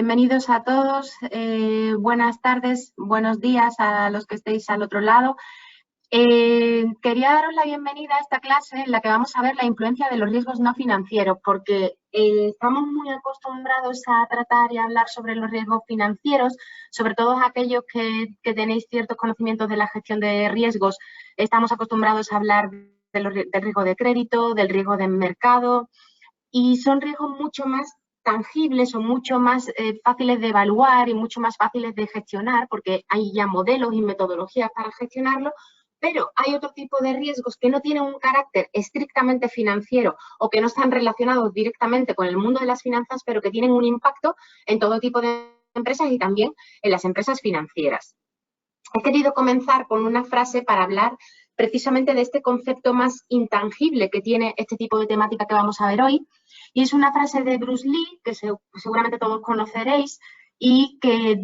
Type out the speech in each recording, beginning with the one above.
Bienvenidos a todos, buenas tardes, buenos días a los que estéis al otro lado. Quería daros la bienvenida a esta clase en la que vamos a ver la influencia de los riesgos no financieros, porque estamos muy acostumbrados a tratar y a hablar sobre los riesgos financieros, sobre todo aquellos que tenéis ciertos conocimientos de la gestión de riesgos. Estamos acostumbrados a hablar del riesgo de crédito, del riesgo de mercado, y son riesgos mucho más tangibles o mucho más fáciles de evaluar y mucho más fáciles de gestionar, porque hay ya modelos y metodologías para gestionarlo. Pero hay otro tipo de riesgos que no tienen un carácter estrictamente financiero o que no están relacionados directamente con el mundo de las finanzas, pero que tienen un impacto en todo tipo de empresas y también en las empresas financieras. He querido comenzar con una frase para hablar precisamente de este concepto más intangible que tiene este tipo de temática que vamos a ver hoy. Y es una frase de Bruce Lee, que seguramente todos conoceréis, y que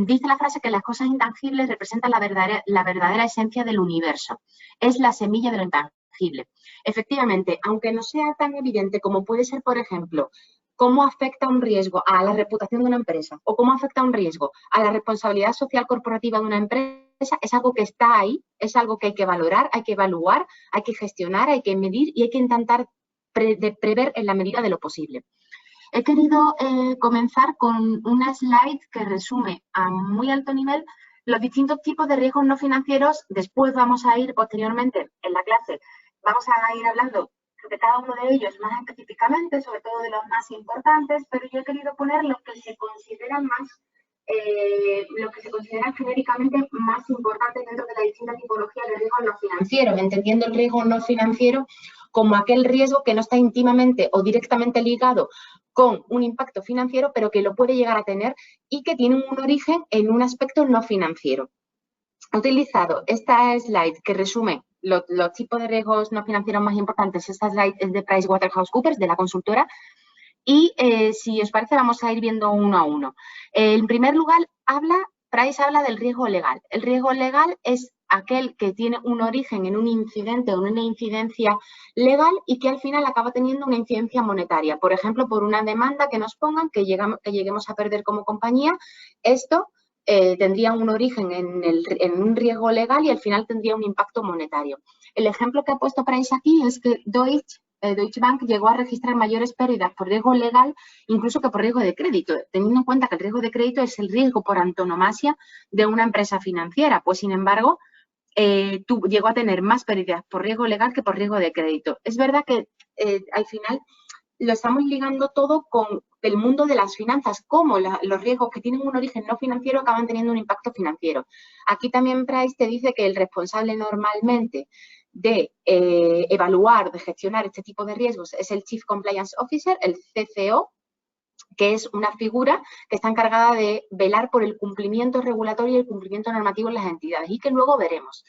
dice la frase que las cosas intangibles representan la verdadera esencia del universo. Es la semilla de lo intangible. Efectivamente, aunque no sea tan evidente como puede ser, por ejemplo, cómo afecta un riesgo a la reputación de una empresa o cómo afecta un riesgo a la responsabilidad social corporativa de una empresa, es algo que está ahí, es algo que hay que valorar, hay que evaluar, hay que gestionar, hay que medir y hay que intentar prever en la medida de lo posible. He querido comenzar con una slide que resume a muy alto nivel los distintos tipos de riesgos no financieros. Después vamos a ir posteriormente en la clase, vamos a ir hablando de cada uno de ellos más específicamente, sobre todo de los más importantes, pero yo he querido poner los que se consideran genéricamente más importantes dentro de la distinta tipología de riesgos no financieros, entendiendo el riesgo no financiero como aquel riesgo que no está íntimamente o directamente ligado con un impacto financiero, pero que lo puede llegar a tener y que tiene un origen en un aspecto no financiero. He utilizado esta slide que resume los tipos de riesgos no financieros más importantes. Esta slide es de PricewaterhouseCoopers, de la consultora, y si os parece vamos a ir viendo uno a uno. En primer lugar, Price habla del riesgo legal. El riesgo legal es aquel que tiene un origen en un incidente o en una incidencia legal y que al final acaba teniendo una incidencia monetaria. Por ejemplo, por una demanda que nos pongan, que lleguemos a perder como compañía, esto tendría un origen en un riesgo legal y al final tendría un impacto monetario. El ejemplo que ha puesto Price aquí es que Deutsche Bank llegó a registrar mayores pérdidas por riesgo legal incluso que por riesgo de crédito, teniendo en cuenta que el riesgo de crédito es el riesgo por antonomasia de una empresa financiera. Pues, sin embargo, llegó a tener más pérdidas por riesgo legal que por riesgo de crédito. Es verdad que al final lo estamos ligando todo con el mundo de las finanzas, cómo los riesgos que tienen un origen no financiero acaban teniendo un impacto financiero. Aquí también Price te dice que el responsable normalmente de evaluar, de gestionar este tipo de riesgos es el Chief Compliance Officer, el CCO, que es una figura que está encargada de velar por el cumplimiento regulatorio y el cumplimiento normativo en las entidades y que luego veremos.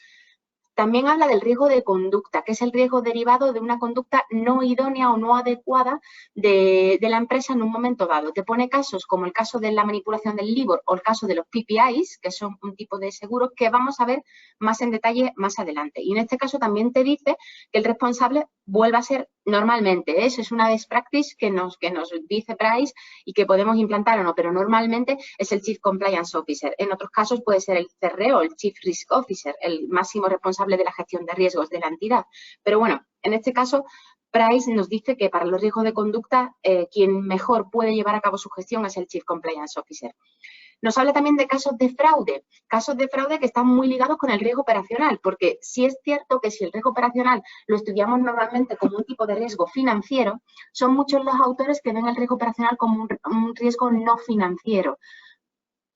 También habla del riesgo de conducta, que es el riesgo derivado de una conducta no idónea o no adecuada de la empresa en un momento dado. Te pone casos como el caso de la manipulación del LIBOR o el caso de los PPIs, que son un tipo de seguros que vamos a ver más en detalle más adelante. Y en este caso también te dice que el responsable vuelva a ser normalmente. Eso es una best practice que nos dice Price y que podemos implantar o no, pero normalmente es el Chief Compliance Officer. En otros casos puede ser el CRO, el Chief Risk Officer, el máximo responsable de la gestión de riesgos de la entidad. Pero bueno, en este caso, Price nos dice que para los riesgos de conducta, quien mejor puede llevar a cabo su gestión es el Chief Compliance Officer. Nos habla también de casos de fraude que están muy ligados con el riesgo operacional, porque sí es cierto que si el riesgo operacional lo estudiamos normalmente como un tipo de riesgo financiero, son muchos los autores que ven el riesgo operacional como un riesgo no financiero.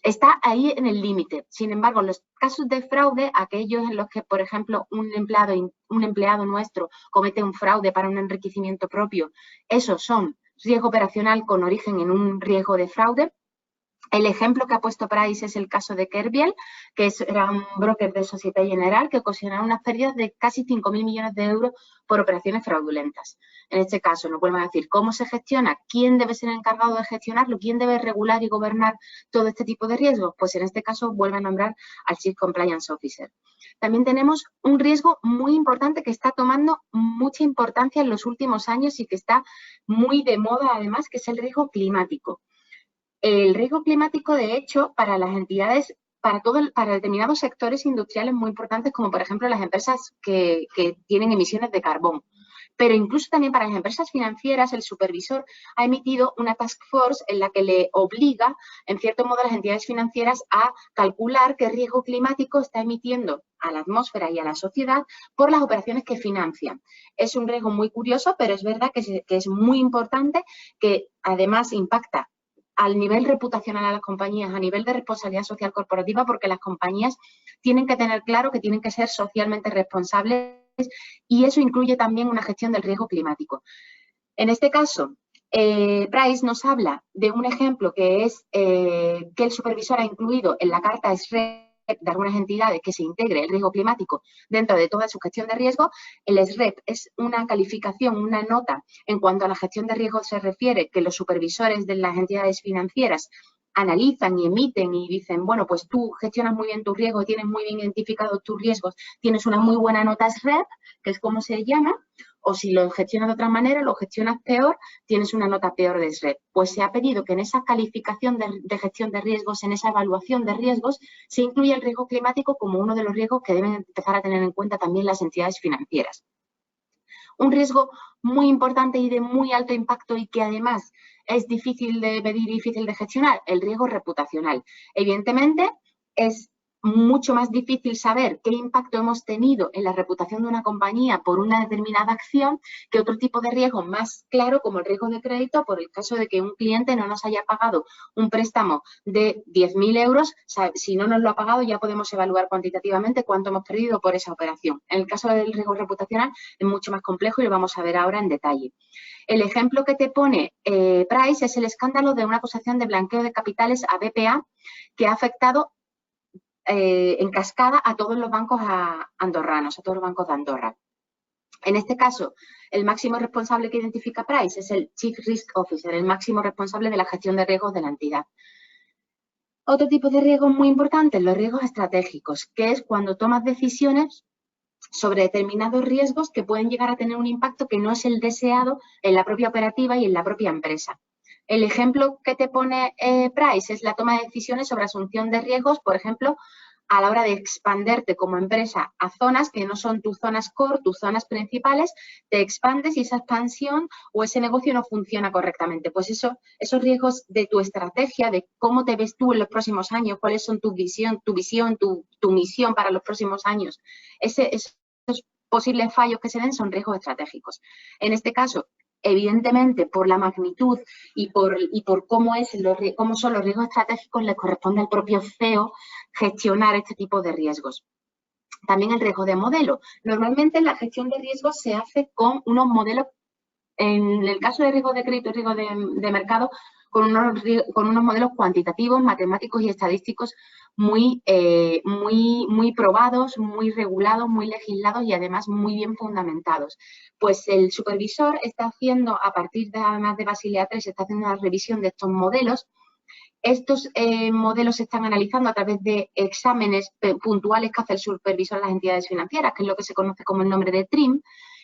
Está ahí en el límite. Sin embargo, los casos de fraude, aquellos en los que, por ejemplo, un empleado nuestro comete un fraude para un enriquecimiento propio, esos son riesgo operacional con origen en un riesgo de fraude. El ejemplo que ha puesto Price es el caso de Kerviel, que era un broker de Société Générale que ocasionó unas pérdidas de casi 5.000 millones de euros por operaciones fraudulentas. En este caso, nos vuelven a decir cómo se gestiona, quién debe ser el encargado de gestionarlo, quién debe regular y gobernar todo este tipo de riesgos. Pues en este caso vuelve a nombrar al Chief Compliance Officer. También tenemos un riesgo muy importante que está tomando mucha importancia en los últimos años y que está muy de moda además, que es el riesgo climático. El riesgo climático, de hecho, para las entidades, para determinados sectores industriales muy importantes, como por ejemplo las empresas que tienen emisiones de carbón, pero incluso también para las empresas financieras, el supervisor ha emitido una task force en la que le obliga, en cierto modo, a las entidades financieras a calcular qué riesgo climático está emitiendo a la atmósfera y a la sociedad por las operaciones que financian. Es un riesgo muy curioso, pero es verdad que es muy importante, que además impacta al nivel reputacional a las compañías, a nivel de responsabilidad social corporativa, porque las compañías tienen que tener claro que tienen que ser socialmente responsables y eso incluye también una gestión del riesgo climático. En este caso, Price nos habla de un ejemplo que es que el supervisor ha incluido en la carta SREP de algunas entidades que se integre el riesgo climático dentro de toda su gestión de riesgo. El SREP es una calificación, una nota en cuanto a la gestión de riesgo se refiere, que los supervisores de las entidades financieras analizan y emiten y dicen, bueno, pues tú gestionas muy bien tus riesgos, tienes muy bien identificados tus riesgos, tienes una muy buena nota SREP, que es como se llama, o si lo gestionas de otra manera, lo gestionas peor, tienes una nota peor de SREP. Pues se ha pedido que en esa calificación de gestión de riesgos, en esa evaluación de riesgos, se incluya el riesgo climático como uno de los riesgos que deben empezar a tener en cuenta también las entidades financieras. Un riesgo muy importante y de muy alto impacto y que además es difícil de medir y difícil de gestionar, el riesgo reputacional. Evidentemente, es mucho más difícil saber qué impacto hemos tenido en la reputación de una compañía por una determinada acción que otro tipo de riesgo más claro, como el riesgo de crédito, por el caso de que un cliente no nos haya pagado un préstamo de 10.000 euros. Si no nos lo ha pagado, ya podemos evaluar cuantitativamente cuánto hemos perdido por esa operación. En el caso del riesgo reputacional es mucho más complejo y lo vamos a ver ahora en detalle. El ejemplo que te pone Price es el escándalo de una acusación de blanqueo de capitales a BPA que ha afectado en cascada a todos los bancos andorranos, a todos los bancos de Andorra. En este caso, el máximo responsable que identifica Price es el Chief Risk Officer, el máximo responsable de la gestión de riesgos de la entidad. Otro tipo de riesgos muy importantes, los riesgos estratégicos, que es cuando tomas decisiones sobre determinados riesgos que pueden llegar a tener un impacto que no es el deseado en la propia operativa y en la propia empresa. El ejemplo que te pone Price es la toma de decisiones sobre asunción de riesgos, por ejemplo, a la hora de expanderte como empresa a zonas que no son tus zonas core, tus zonas principales, te expandes y esa expansión o ese negocio no funciona correctamente. Pues esos riesgos de tu estrategia, de cómo te ves tú en los próximos años, cuáles son tu visión, tu misión para los próximos años, esos posibles fallos que se den son riesgos estratégicos. En este caso, evidentemente, por la magnitud y por cómo son los riesgos estratégicos, les corresponde al propio CEO gestionar este tipo de riesgos. También el riesgo de modelo. Normalmente la gestión de riesgos se hace con unos modelos, en el caso de riesgo de crédito y riesgo de mercado, con unos modelos cuantitativos, matemáticos y estadísticos muy probados, muy regulados, muy legislados y además muy bien fundamentados. Pues el supervisor está haciendo, a partir de, además de Basilea III, está haciendo una revisión de estos modelos. Estos modelos se están analizando a través de exámenes puntuales que hace el supervisor de las entidades financieras, que es lo que se conoce como el nombre de TRIM,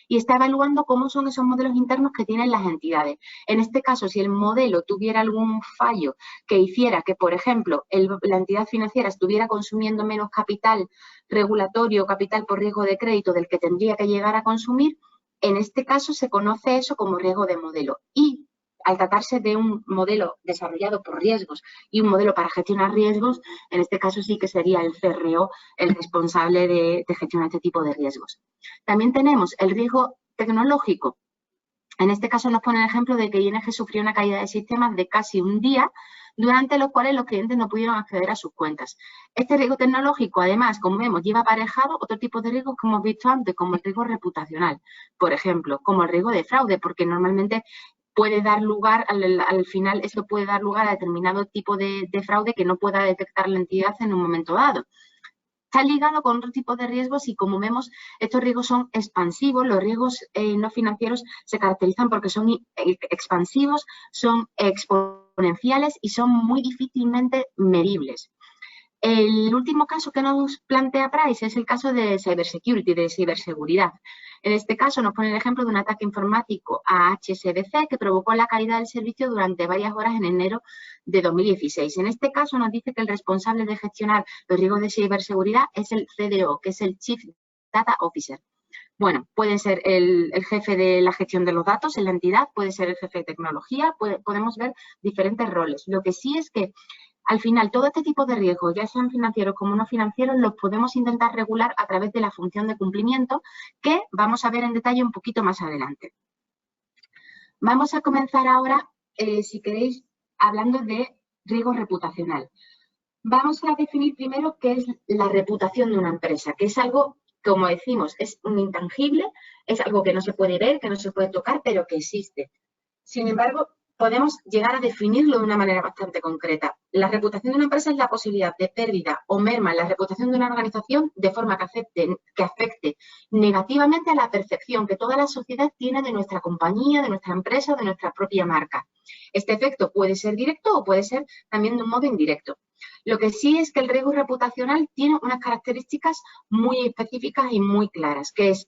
y está evaluando cómo son esos modelos internos que tienen las entidades. En este caso, si el modelo tuviera algún fallo que hiciera que, por ejemplo, la entidad financiera estuviera consumiendo menos capital regulatorio, capital por riesgo de crédito del que tendría que llegar a consumir, en este caso se conoce eso como riesgo de modelo. Y al tratarse de un modelo desarrollado por riesgos y un modelo para gestionar riesgos, en este caso sí que sería el CRO el responsable de gestionar este tipo de riesgos. También tenemos el riesgo tecnológico. En este caso nos pone el ejemplo de que ING sufrió una caída de sistemas de casi un día, durante los cuales los clientes no pudieron acceder a sus cuentas. Este riesgo tecnológico, además, como vemos, lleva aparejado otro tipo de riesgos que hemos visto antes, como el riesgo reputacional, por ejemplo, como el riesgo de fraude, porque normalmente puede dar lugar, al final, esto puede dar lugar a determinado tipo de fraude que no pueda detectar la entidad en un momento dado. Está ligado con otro tipo de riesgos y, como vemos, estos riesgos son expansivos. Los riesgos no financieros se caracterizan porque son expansivos, son exponenciales y son muy difícilmente medibles. El último caso que nos plantea Price es el caso de cybersecurity, de ciberseguridad. En este caso nos pone el ejemplo de un ataque informático a HSBC que provocó la caída del servicio durante varias horas en enero de 2016. En este caso nos dice que el responsable de gestionar los riesgos de ciberseguridad es el CDO, que es el Chief Data Officer. Bueno, puede ser el jefe de la gestión de los datos en la entidad, puede ser el jefe de tecnología, podemos ver diferentes roles. Lo que sí es que al final, todo este tipo de riesgos, ya sean financieros como no financieros, los podemos intentar regular a través de la función de cumplimiento, que vamos a ver en detalle un poquito más adelante. Vamos a comenzar ahora, si queréis, hablando de riesgo reputacional. Vamos a definir primero qué es la reputación de una empresa, que es algo, como decimos, es un intangible, es algo que no se puede ver, que no se puede tocar, pero que existe. Sin embargo, podemos llegar a definirlo de una manera bastante concreta. La reputación de una empresa es la posibilidad de pérdida o merma en la reputación de una organización de forma que afecte negativamente a la percepción que toda la sociedad tiene de nuestra compañía, de nuestra empresa, de nuestra propia marca. Este efecto puede ser directo o puede ser también de un modo indirecto. Lo que sí es que el riesgo reputacional tiene unas características muy específicas y muy claras, que es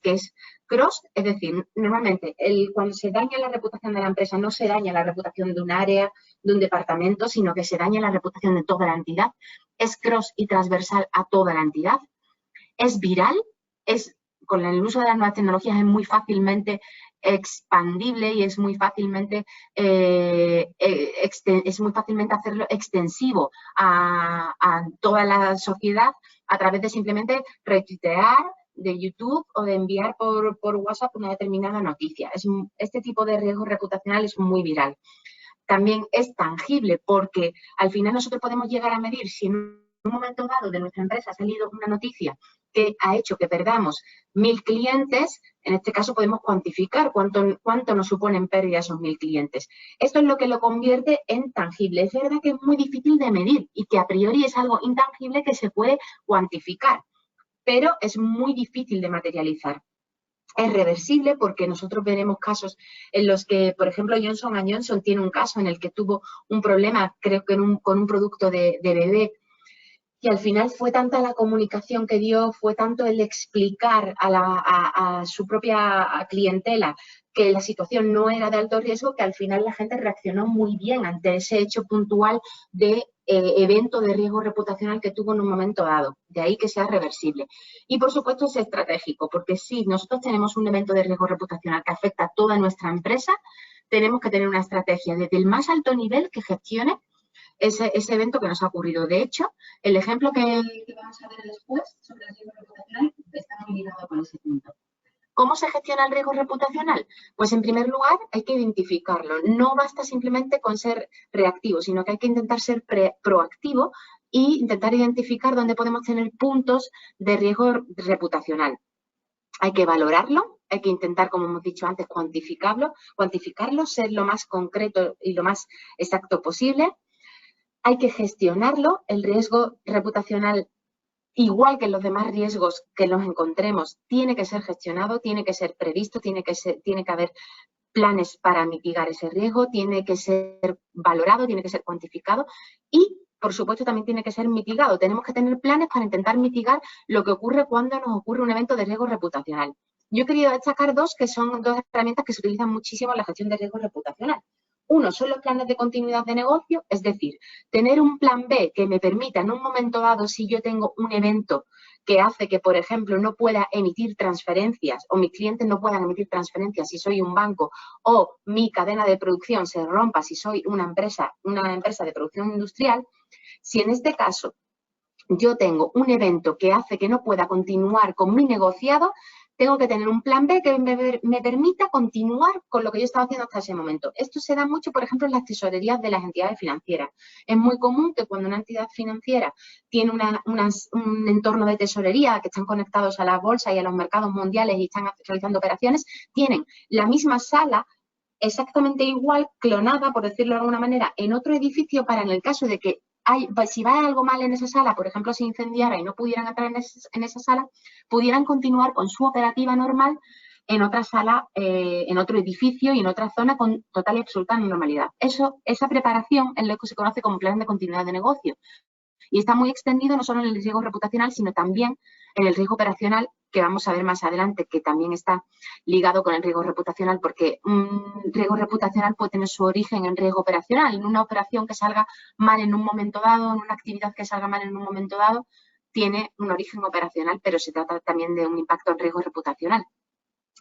cross, es decir, normalmente cuando se daña la reputación de la empresa no se daña la reputación de un área, de un departamento, sino que se daña la reputación de toda la entidad. Es cross y transversal a toda la entidad. Es viral, con el uso de las nuevas tecnologías es muy fácilmente expandible y es muy fácilmente hacerlo extensivo a toda la sociedad a través de simplemente retuitear de YouTube o de enviar por WhatsApp una determinada noticia. Este tipo de riesgo reputacional es muy viral. También es tangible porque al final nosotros podemos llegar a medir si en un momento dado de nuestra empresa ha salido una noticia que ha hecho que perdamos 1000 clientes, en este caso podemos cuantificar cuánto nos suponen pérdida esos 1000 clientes. Esto es lo que lo convierte en tangible. Es verdad que es muy difícil de medir y que a priori es algo intangible que se puede cuantificar, pero es muy difícil de materializar. Es reversible porque nosotros veremos casos en los que, por ejemplo, Johnson & Johnson tiene un caso en el que tuvo un problema, creo que con un producto de bebé, y al final fue tanta la comunicación que dio, fue tanto el explicar a su propia clientela que la situación no era de alto riesgo, que al final la gente reaccionó muy bien ante ese hecho puntual de evento de riesgo reputacional que tuvo en un momento dado. De ahí que sea reversible. Y, por supuesto, es estratégico, porque si nosotros tenemos un evento de riesgo reputacional que afecta a toda nuestra empresa, tenemos que tener una estrategia desde el más alto nivel que gestione ese evento que nos ha ocurrido. De hecho, el ejemplo que vamos a ver después sobre el riesgo reputacional está muy ligado con ese punto. ¿Cómo se gestiona el riesgo reputacional? Pues, en primer lugar, hay que identificarlo. No basta simplemente con ser reactivo, sino que hay que intentar ser proactivo e intentar identificar dónde podemos tener puntos de riesgo reputacional. Hay que valorarlo, hay que intentar, como hemos dicho antes, cuantificarlo, ser lo más concreto y lo más exacto posible. Hay que gestionarlo, el riesgo reputacional, igual que los demás riesgos que nos encontremos, tiene que ser gestionado, tiene que ser previsto, tiene que haber planes para mitigar ese riesgo, tiene que ser valorado, tiene que ser cuantificado y, por supuesto, también tiene que ser mitigado. Tenemos que tener planes para intentar mitigar lo que ocurre cuando nos ocurre un evento de riesgo reputacional. Yo he querido destacar dos, que son dos herramientas que se utilizan muchísimo en la gestión de riesgo reputacional. Uno son los planes de continuidad de negocio, es decir, tener un plan B que me permita en un momento dado, si yo tengo un evento que hace que, por ejemplo, no pueda emitir transferencias o mis clientes no puedan emitir transferencias si soy un banco, o mi cadena de producción se rompa si soy una empresa de producción industrial, si en este caso yo tengo un evento que hace que no pueda continuar con mi negociado, tengo que tener un plan B que me permita continuar con lo que yo estaba haciendo hasta ese momento. Esto se da mucho, por ejemplo, en las tesorerías de las entidades financieras. Es muy común que cuando una entidad financiera tiene un entorno de tesorería que están conectados a la bolsa y a los mercados mundiales y están realizando operaciones, tienen la misma sala exactamente igual, clonada, por decirlo de alguna manera, en otro edificio para, en el caso de que si va algo mal en esa sala, por ejemplo, se incendiara y no pudieran entrar en esa sala, pudieran continuar con su operativa normal en otra sala, en otro edificio y en otra zona con total y absoluta normalidad. Esa preparación es lo que se conoce como plan de continuidad de negocio. Y está muy extendido no solo en el riesgo reputacional, sino también en el riesgo operacional, que vamos a ver más adelante, que también está ligado con el riesgo reputacional, porque un riesgo reputacional puede tener su origen en riesgo operacional, en una operación que salga mal en un momento dado, en una actividad que salga mal en un momento dado, tiene un origen operacional, pero se trata también de un impacto en riesgo reputacional.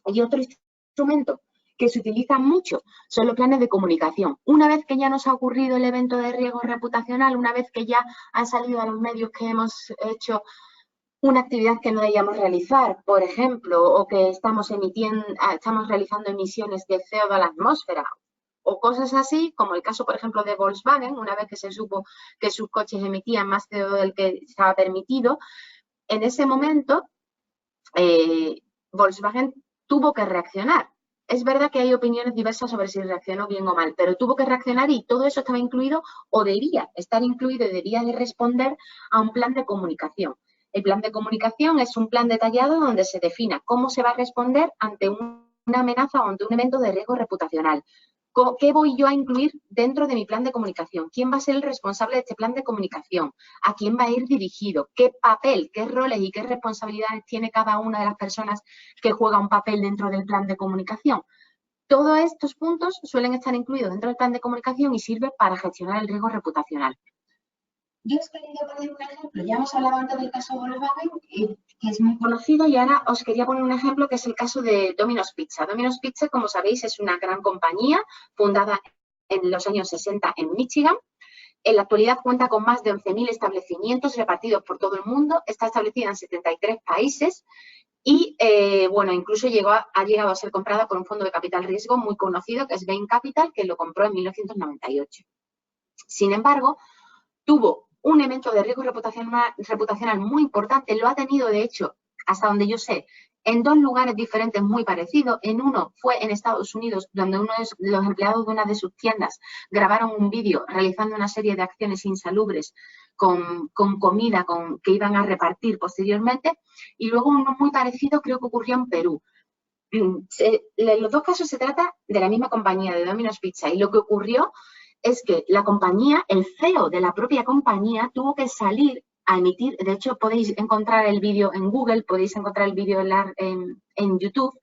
Y otro instrumento que se utiliza mucho son los planes de comunicación. Una vez que ya nos ha ocurrido el evento de riesgo reputacional, una vez que ya han salido a los medios que hemos hecho una actividad que no debíamos realizar, por ejemplo, o que estamos realizando emisiones de CO2 a la atmósfera, o cosas así, como el caso, por ejemplo, de Volkswagen, una vez que se supo que sus coches emitían más CO2 del que estaba permitido, en ese momento Volkswagen tuvo que reaccionar. Es verdad que hay opiniones diversas sobre si reaccionó bien o mal, pero tuvo que reaccionar y todo eso estaba incluido o debía estar incluido y debía de responder a un plan de comunicación. El plan de comunicación es un plan detallado donde se defina cómo se va a responder ante una amenaza o ante un evento de riesgo reputacional. ¿Qué voy yo a incluir dentro de mi plan de comunicación? ¿Quién va a ser el responsable de este plan de comunicación? ¿A quién va a ir dirigido? ¿Qué papel, qué roles y qué responsabilidades tiene cada una de las personas que juega un papel dentro del plan de comunicación? Todos estos puntos suelen estar incluidos dentro del plan de comunicación y sirve para gestionar el riesgo reputacional. Yo os quería poner un ejemplo, ya hemos hablado antes del caso Volkswagen, que es muy conocido, y ahora os quería poner un ejemplo que es el caso de Domino's Pizza. Domino's Pizza, como sabéis, es una gran compañía fundada en los años 60 en Michigan. En la actualidad cuenta con más de 11.000 establecimientos repartidos por todo el mundo, está establecida en 73 países y, bueno, incluso ha llegado a ser comprada por un fondo de capital riesgo muy conocido, que es Bain Capital, que lo compró en 1998. Sin embargo, tuvo un evento de riesgo reputacional muy importante, lo ha tenido, de hecho, hasta donde yo sé, en dos lugares diferentes muy parecidos. En uno fue en Estados Unidos, donde uno de los empleados de una de sus tiendas grabaron un vídeo realizando una serie de acciones insalubres con comida que iban a repartir posteriormente. Y luego uno muy parecido creo que ocurrió en Perú. En los dos casos se trata de la misma compañía, de Domino's Pizza, y lo que ocurrió es que la compañía, el CEO de la propia compañía, tuvo que salir a emitir, de hecho podéis encontrar el vídeo en Google, podéis encontrar el vídeo en YouTube,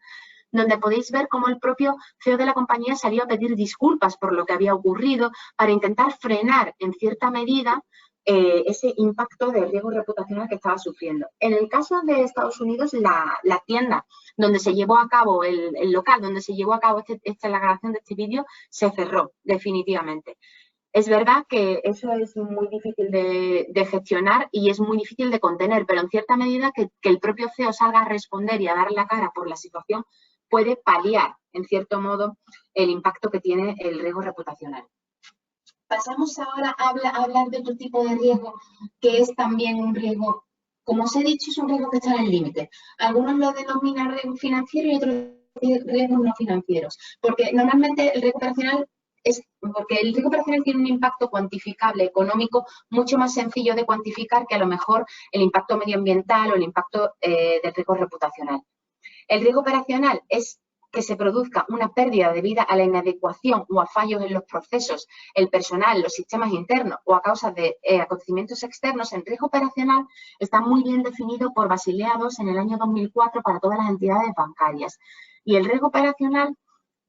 donde podéis ver cómo el propio CEO de la compañía salió a pedir disculpas por lo que había ocurrido para intentar frenar en cierta medida ese impacto de riesgo reputacional que estaba sufriendo. En el caso de Estados Unidos, la tienda donde se llevó a cabo, el local donde se llevó a cabo la grabación de este vídeo, se cerró definitivamente. Es verdad que eso es muy difícil de gestionar y es muy difícil de contener, pero en cierta medida que el propio CEO salga a responder y a dar la cara por la situación puede paliar, en cierto modo, el impacto que tiene el riesgo reputacional. Pasamos ahora a hablar de otro tipo de riesgo, que es también un riesgo, como os he dicho, es un riesgo que está en el límite. Algunos lo denominan riesgo financiero y otros riesgos no financieros, porque normalmente el riesgo operacional tiene un impacto cuantificable, económico, mucho más sencillo de cuantificar que a lo mejor el impacto medioambiental o el impacto del riesgo reputacional. El riesgo operacional es que se produzca una pérdida debido a la inadecuación o a fallos en los procesos, el personal, los sistemas internos o a causa de acontecimientos externos. El riesgo operacional está muy bien definido por Basilea II en el año 2004 para todas las entidades bancarias. Y el riesgo operacional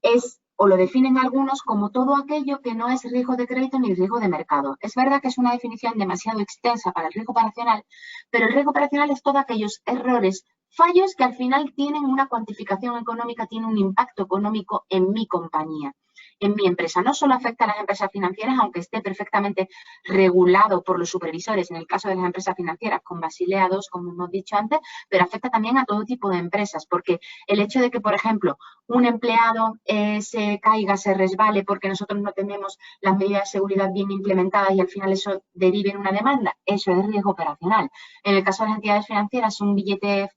es, o lo definen algunos, como todo aquello que no es riesgo de crédito ni riesgo de mercado. Es verdad que es una definición demasiado extensa para el riesgo operacional, pero el riesgo operacional es todos aquellos errores, fallos que al final tienen una cuantificación económica, tienen un impacto económico en mi compañía, en mi empresa. No solo afecta a las empresas financieras, aunque esté perfectamente regulado por los supervisores, en el caso de las empresas financieras con Basilea II, como hemos dicho antes, pero afecta también a todo tipo de empresas, porque el hecho de que, por ejemplo, un empleado se caiga, se resbale porque nosotros no tenemos las medidas de seguridad bien implementadas y al final eso derive en una demanda, eso es riesgo operacional. En el caso de las entidades financieras, un billete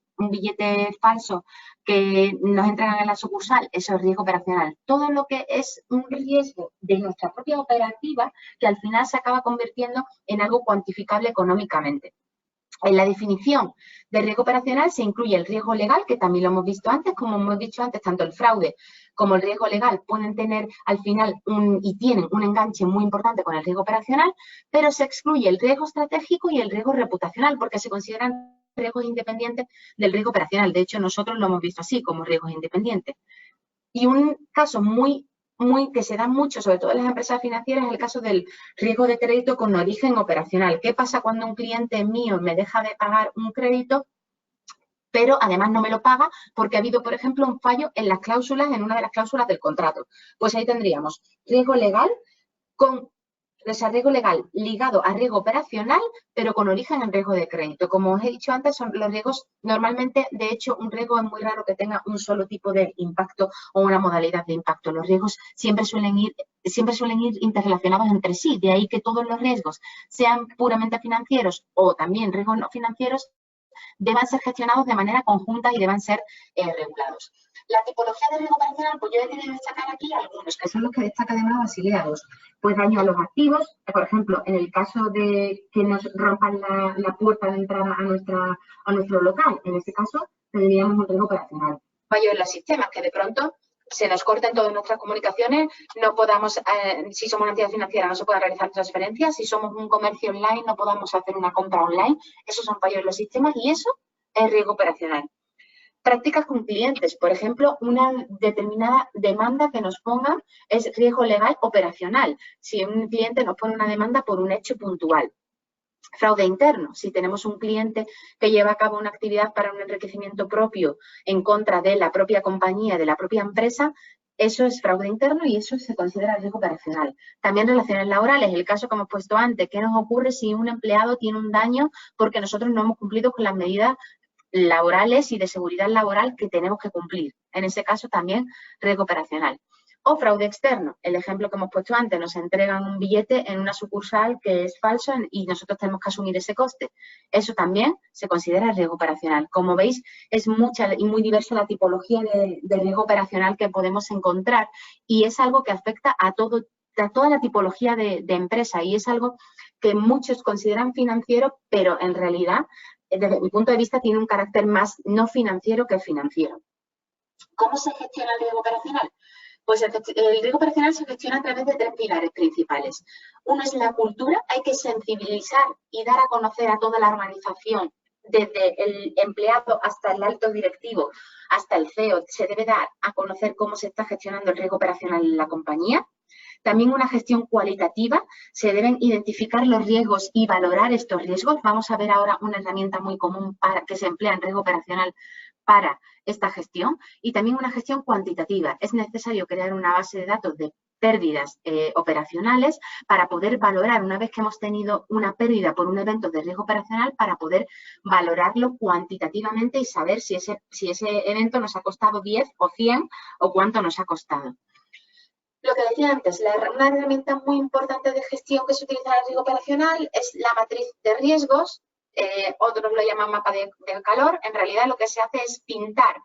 falso que nos entregan en la sucursal, eso es riesgo operacional. Todo lo que es un riesgo de nuestra propia operativa que al final se acaba convirtiendo en algo cuantificable económicamente. En la definición de riesgo operacional se incluye el riesgo legal, que también lo hemos visto antes, como hemos dicho antes, tanto el fraude como el riesgo legal pueden tener al final y tienen un enganche muy importante con el riesgo operacional, pero se excluye el riesgo estratégico y el riesgo reputacional porque se consideran riesgos independientes del riesgo operacional. De hecho, nosotros lo hemos visto así, como riesgos independientes. Y un caso muy que se da mucho, sobre todo en las empresas financieras, es el caso del riesgo de crédito con origen operacional. ¿Qué pasa cuando un cliente mío me deja de pagar un crédito, pero además no me lo paga porque ha habido, por ejemplo, un fallo en las cláusulas, en una de las cláusulas del contrato? Pues ahí tendríamos riesgo legal riesgo legal ligado a riesgo operacional, pero con origen en riesgo de crédito. Como os he dicho antes, son los riesgos, normalmente, de hecho, un riesgo es muy raro que tenga un solo tipo de impacto o una modalidad de impacto. Los riesgos siempre suelen ir interrelacionados entre sí, de ahí que todos los riesgos, sean puramente financieros o también riesgos no financieros, deban ser gestionados de manera conjunta y deban ser regulados. La tipología de riesgo operacional, pues yo he querido destacar aquí algunos, que son los que destaca además Basilea II. Pues daño a los activos, por ejemplo, en el caso de que nos rompan la puerta de entrada a nuestro local, en ese caso tendríamos un riesgo operacional. Fallo en los sistemas, que de pronto se nos corten todas nuestras comunicaciones, no podamos, si somos una entidad financiera, no se puedan realizar transferencias, si somos un comercio online, no podamos hacer una compra online. Esos son fallos en los sistemas y eso es riesgo operacional. Prácticas con clientes, por ejemplo, una determinada demanda que nos pongan es riesgo legal operacional, si un cliente nos pone una demanda por un hecho puntual. Fraude interno, si tenemos un cliente que lleva a cabo una actividad para un enriquecimiento propio en contra de la propia compañía, de la propia empresa, eso es fraude interno y eso se considera riesgo operacional. También relaciones laborales, el caso que hemos puesto antes, ¿qué nos ocurre si un empleado tiene un daño porque nosotros no hemos cumplido con las medidas laborales y de seguridad laboral que tenemos que cumplir? En ese caso también riesgo operacional. O fraude externo, el ejemplo que hemos puesto antes, nos entregan un billete en una sucursal que es falso y nosotros tenemos que asumir ese coste. Eso también se considera riesgo operacional. Como veis, es mucha y muy diversa la tipología de riesgo operacional que podemos encontrar y es algo que afecta a toda la tipología de empresa y es algo que muchos consideran financiero, pero en realidad, desde mi punto de vista, tiene un carácter más no financiero que financiero. ¿Cómo se gestiona el riesgo operacional? Pues el riesgo operacional se gestiona a través de 3 pilares principales. Uno es la cultura, hay que sensibilizar y dar a conocer a toda la organización, desde el empleado hasta el alto directivo, hasta el CEO, se debe dar a conocer cómo se está gestionando el riesgo operacional en la compañía. También una gestión cualitativa, se deben identificar los riesgos y valorar estos riesgos. Vamos a ver ahora una herramienta muy común que se emplea en riesgo operacional para esta gestión y también una gestión cuantitativa. Es necesario crear una base de datos de pérdidas operacionales para poder valorar, una vez que hemos tenido una pérdida por un evento de riesgo operacional, para poder valorarlo cuantitativamente y saber si ese evento nos ha costado 10 o 100 o cuánto nos ha costado. Lo que decía antes, una herramienta muy importante de gestión que se utiliza en el riesgo operacional es la matriz de riesgos. Otros lo llaman mapa del calor. En realidad lo que se hace es pintar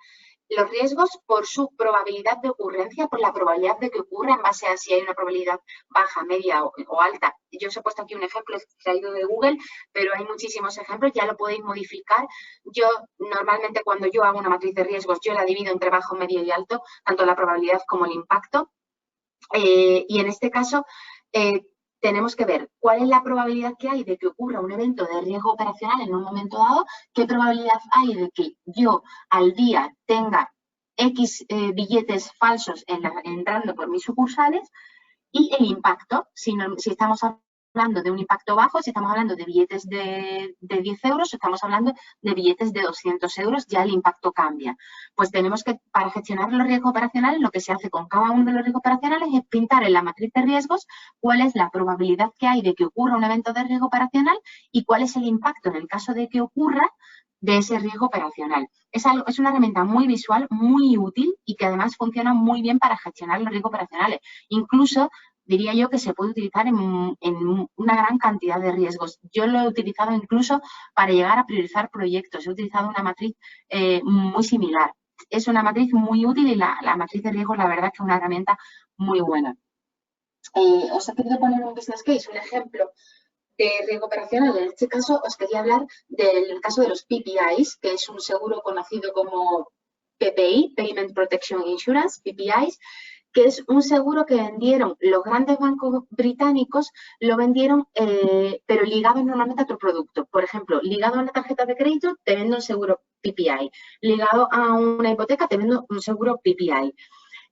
los riesgos por su probabilidad de ocurrencia, por la probabilidad de que ocurra en base a si hay una probabilidad baja, media o alta. Yo os he puesto aquí un ejemplo extraído de Google, pero hay muchísimos ejemplos, ya lo podéis modificar. Yo normalmente cuando yo hago una matriz de riesgos, yo la divido entre bajo, medio y alto, tanto la probabilidad como el impacto. Y en este caso tenemos que ver cuál es la probabilidad que hay de que ocurra un evento de riesgo operacional en un momento dado, qué probabilidad hay de que yo al día tenga X billetes falsos entrando por mis sucursales y el impacto, si estamos hablando de un impacto bajo, si estamos hablando de billetes de 10 euros, si estamos hablando de billetes de 200 euros, ya el impacto cambia. Pues tenemos que, para gestionar los riesgos operacionales, lo que se hace con cada uno de los riesgos operacionales es pintar en la matriz de riesgos cuál es la probabilidad que hay de que ocurra un evento de riesgo operacional y cuál es el impacto en el caso de que ocurra de ese riesgo operacional. Es una herramienta muy visual, muy útil y que además funciona muy bien para gestionar los riesgos operacionales. Incluso diría yo que se puede utilizar en una gran cantidad de riesgos. Yo lo he utilizado incluso para llegar a priorizar proyectos. He utilizado una matriz muy similar. Es una matriz muy útil y la matriz de riesgos, la verdad, es que es una herramienta muy buena. Os he querido poner un business case, un ejemplo de riesgo operacional. En este caso, os quería hablar del caso de los PPIs, que es un seguro conocido como PPI, Payment Protection Insurance, PPIs, que es un seguro que vendieron los grandes bancos británicos, lo vendieron, pero ligado normalmente a otro producto. Por ejemplo, ligado a una tarjeta de crédito, te vendo un seguro PPI. Ligado a una hipoteca, te vendo un seguro PPI.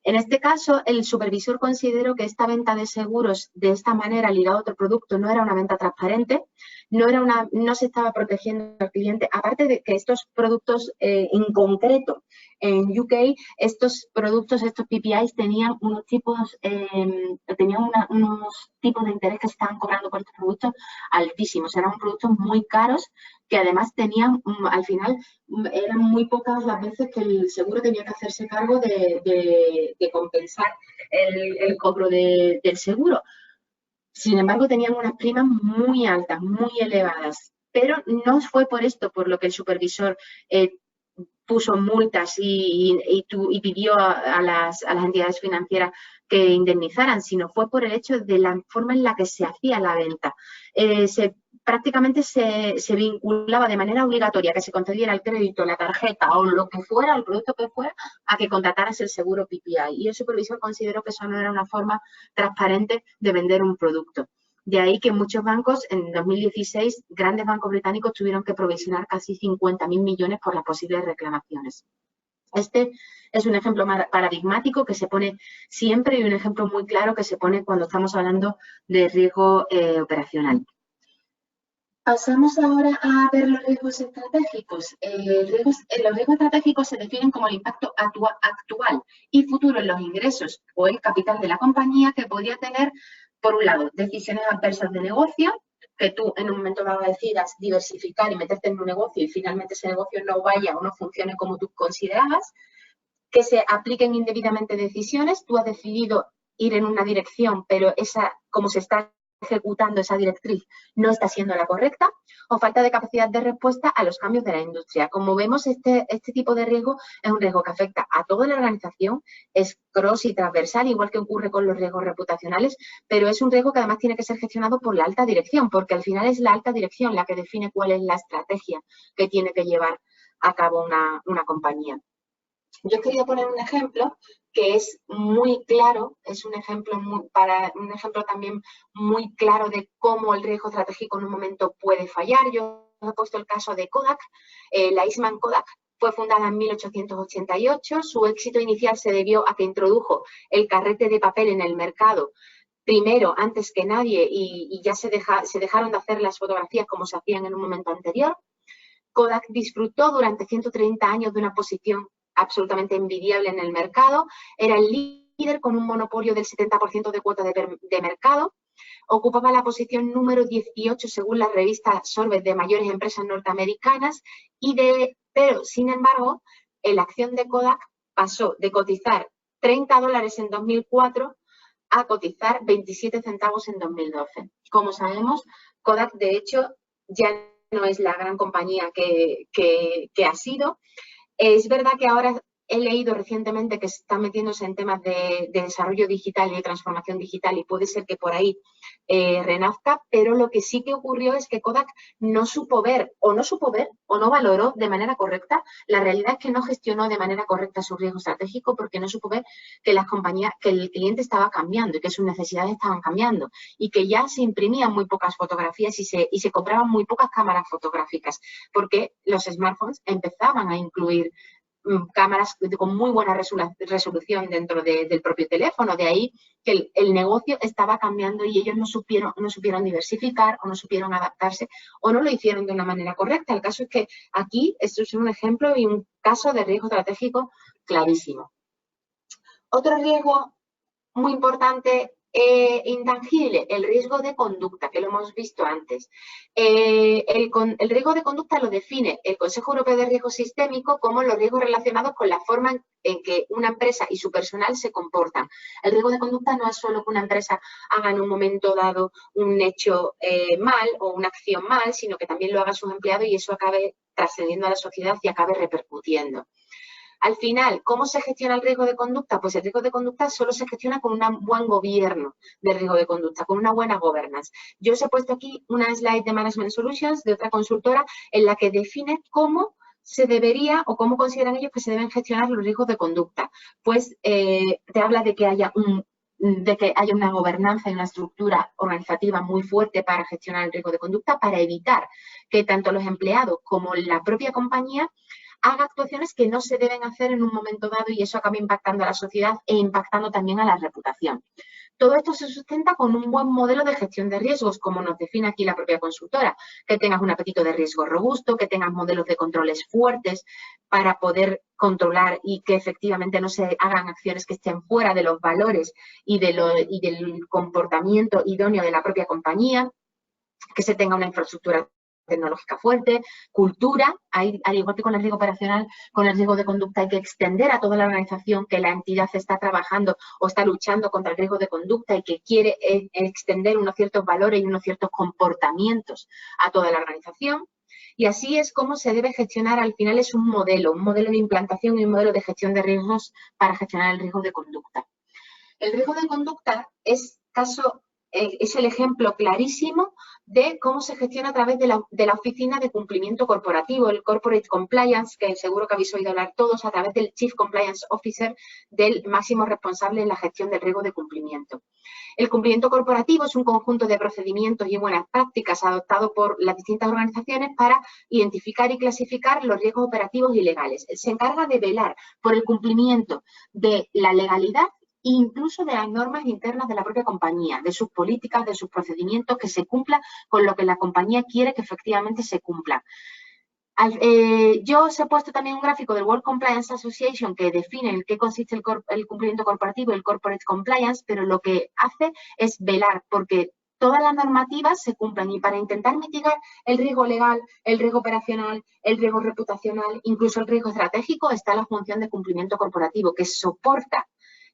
En este caso, el supervisor consideró que esta venta de seguros de esta manera ligado a otro producto no era una venta transparente, no se estaba protegiendo al cliente, aparte de que estos productos en concreto en UK, estos productos, estos PPIs tenían unos tipos, unos tipos de interés que se estaban cobrando por estos productos altísimos, eran productos muy caros que además tenían, al final, eran muy pocas las veces que el seguro tenía que hacerse cargo de compensar el cobro del seguro. Sin embargo, tenían unas primas muy altas, muy elevadas, pero no fue por esto por lo que el supervisor puso multas y pidió a las entidades financieras que indemnizaran, sino fue por el hecho de la forma en la que se hacía la venta. Prácticamente se vinculaba de manera obligatoria que se concediera el crédito, la tarjeta o lo que fuera, el producto que fuera, a que contrataras el seguro PPI. Y el supervisor consideró que eso no era una forma transparente de vender un producto. De ahí que muchos bancos, en 2016, grandes bancos británicos tuvieron que provisionar casi 50.000 millones por las posibles reclamaciones. Este es un ejemplo paradigmático que se pone siempre y un ejemplo muy claro que se pone cuando estamos hablando de riesgo operacional. Pasamos ahora a ver los riesgos estratégicos. Los riesgos estratégicos se definen como el impacto actual y futuro en los ingresos o el capital de la compañía que podría tener, por un lado, decisiones adversas de negocio, que tú en un momento dado decidas diversificar y meterte en un negocio y finalmente ese negocio no vaya o no funcione como tú considerabas, que se apliquen indebidamente decisiones, tú has decidido ir en una dirección, pero esa, como se está ejecutando esa directriz no está siendo la correcta, o falta de capacidad de respuesta a los cambios de la industria. Como vemos, este tipo de riesgo es un riesgo que afecta a toda la organización, es cross y transversal, igual que ocurre con los riesgos reputacionales, pero es un riesgo que además tiene que ser gestionado por la alta dirección, porque al final es la alta dirección la que define cuál es la estrategia que tiene que llevar a cabo una compañía. Yo he querido poner un ejemplo que es muy claro, es un ejemplo también muy claro de cómo el riesgo estratégico en un momento puede fallar. Yo he puesto el caso de Kodak. La Eastman Kodak fue fundada en 1888. Su éxito inicial se debió a que introdujo el carrete de papel en el mercado primero, antes que nadie, y ya se dejaron de hacer las fotografías como se hacían en un momento anterior. Kodak disfrutó durante 130 años de una posición absolutamente envidiable en el mercado, era el líder con un monopolio del 70% de cuota de mercado, ocupaba la posición número 18 según la revista Sorbet de mayores empresas norteamericanas, pero sin embargo, la acción de Kodak pasó de cotizar $30 en 2004 a cotizar 27 centavos en 2012. Como sabemos, Kodak de hecho ya no es la gran compañía que ha sido. Es verdad que ahora he leído recientemente que está metiéndose en temas de desarrollo digital y de transformación digital y puede ser que por ahí renazca, pero lo que sí que ocurrió es que Kodak no supo ver o no valoró de manera correcta. La realidad es que no gestionó de manera correcta su riesgo estratégico porque no supo ver que que el cliente estaba cambiando y que sus necesidades estaban cambiando y que ya se imprimían muy pocas fotografías y se compraban muy pocas cámaras fotográficas porque los smartphones empezaban a incluir cámaras con muy buena resolución dentro del propio teléfono. De ahí que el negocio estaba cambiando y ellos no supieron diversificar o no supieron adaptarse o no lo hicieron de una manera correcta. El caso es que aquí esto es un ejemplo y un caso de riesgo estratégico clarísimo. Otro riesgo muy importante intangible, el riesgo de conducta, que lo hemos visto antes. El riesgo de conducta lo define el Consejo Europeo de Riesgo Sistémico como los riesgos relacionados con la forma en que una empresa y su personal se comportan. El riesgo de conducta no es solo que una empresa haga en un momento dado un hecho mal o una acción mal, sino que también lo haga sus empleados y eso acabe trascendiendo a la sociedad y acabe repercutiendo. Al final, ¿cómo se gestiona el riesgo de conducta? Pues el riesgo de conducta solo se gestiona con un buen gobierno del riesgo de conducta, con una buena governance. Yo os he puesto aquí una slide de Management Solutions de otra consultora en la que define cómo se debería o cómo consideran ellos que se deben gestionar los riesgos de conducta. Pues te habla de que haya una gobernanza y una estructura organizativa muy fuerte para gestionar el riesgo de conducta, para evitar que tanto los empleados como la propia compañía haga actuaciones que no se deben hacer en un momento dado y eso acaba impactando a la sociedad e impactando también a la reputación. Todo esto se sustenta con un buen modelo de gestión de riesgos, como nos define aquí la propia consultora, que tengas un apetito de riesgo robusto, que tengas modelos de controles fuertes para poder controlar y que efectivamente no se hagan acciones que estén fuera de los valores y del comportamiento idóneo de la propia compañía, que se tenga una infraestructura tecnológica fuerte, cultura, al igual que con el riesgo operacional, con el riesgo de conducta hay que extender a toda la organización que la entidad está trabajando o está luchando contra el riesgo de conducta y que quiere extender unos ciertos valores y unos ciertos comportamientos a toda la organización. Y así es como se debe gestionar, al final es un modelo de implantación y un modelo de gestión de riesgos para gestionar el riesgo de conducta. El riesgo de conducta es el ejemplo clarísimo de cómo se gestiona a través de la oficina de cumplimiento corporativo, el Corporate Compliance, que seguro que habéis oído hablar todos, a través del Chief Compliance Officer, del máximo responsable en la gestión del riesgo de cumplimiento. El cumplimiento corporativo es un conjunto de procedimientos y buenas prácticas adoptados por las distintas organizaciones para identificar y clasificar los riesgos operativos y legales. Se encarga de velar por el cumplimiento de la legalidad e incluso de las normas internas de la propia compañía, de sus políticas, de sus procedimientos, que se cumpla con lo que la compañía quiere que efectivamente se cumpla. Yo os he puesto también un gráfico del World Compliance Association que define en qué consiste el cumplimiento corporativo, el Corporate Compliance, pero lo que hace es velar porque todas las normativas se cumplan y para intentar mitigar el riesgo legal, el riesgo operacional, el riesgo reputacional, incluso el riesgo estratégico, está la función de cumplimiento corporativo que soporta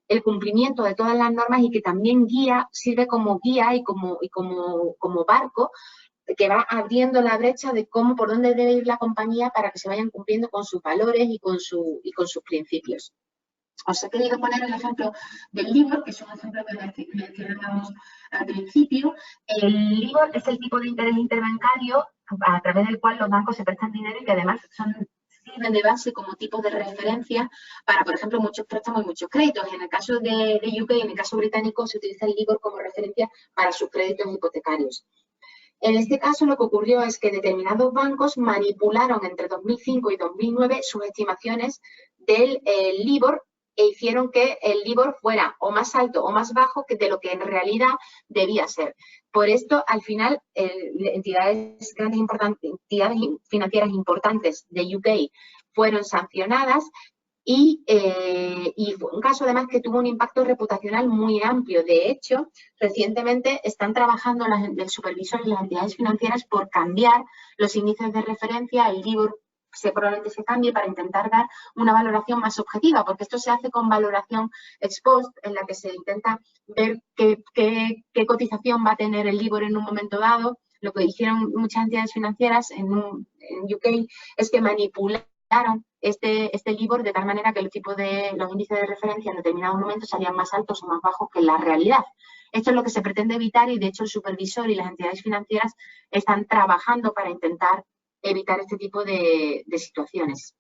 el cumplimiento de todas las normas y que también sirve como guía y como barco que va abriendo la brecha de por dónde debe ir la compañía para que se vayan cumpliendo con sus valores y con sus principios. Os he querido poner el ejemplo del LIBOR, que es un ejemplo que mencionábamos al principio. El LIBOR es el tipo de interés interbancario a través del cual los bancos se prestan dinero y que además sirven de base como tipo de referencia para, por ejemplo, muchos préstamos y muchos créditos. En el caso de UK, en el caso británico, se utiliza el LIBOR como referencia para sus créditos hipotecarios. En este caso, lo que ocurrió es que determinados bancos manipularon entre 2005 y 2009 sus estimaciones del LIBOR e hicieron que el LIBOR fuera o más alto o más bajo que de lo que en realidad debía ser. Por esto, al final, entidades financieras importantes de UK fueron sancionadas y fue un caso además que tuvo un impacto reputacional muy amplio. De hecho, recientemente están trabajando el supervisor y las entidades financieras por cambiar los índices de referencia, el LIBOR probablemente se cambie para intentar dar una valoración más objetiva, porque esto se hace con valoración ex post, en la que se intenta ver qué cotización va a tener el LIBOR en un momento dado. Lo que hicieron muchas entidades financieras en UK es que manipularon este LIBOR de tal manera que los índices de referencia en determinados momentos salían más altos o más bajos que la realidad. Esto es lo que se pretende evitar y, de hecho, el supervisor y las entidades financieras están trabajando para intentar evitar este tipo de situaciones.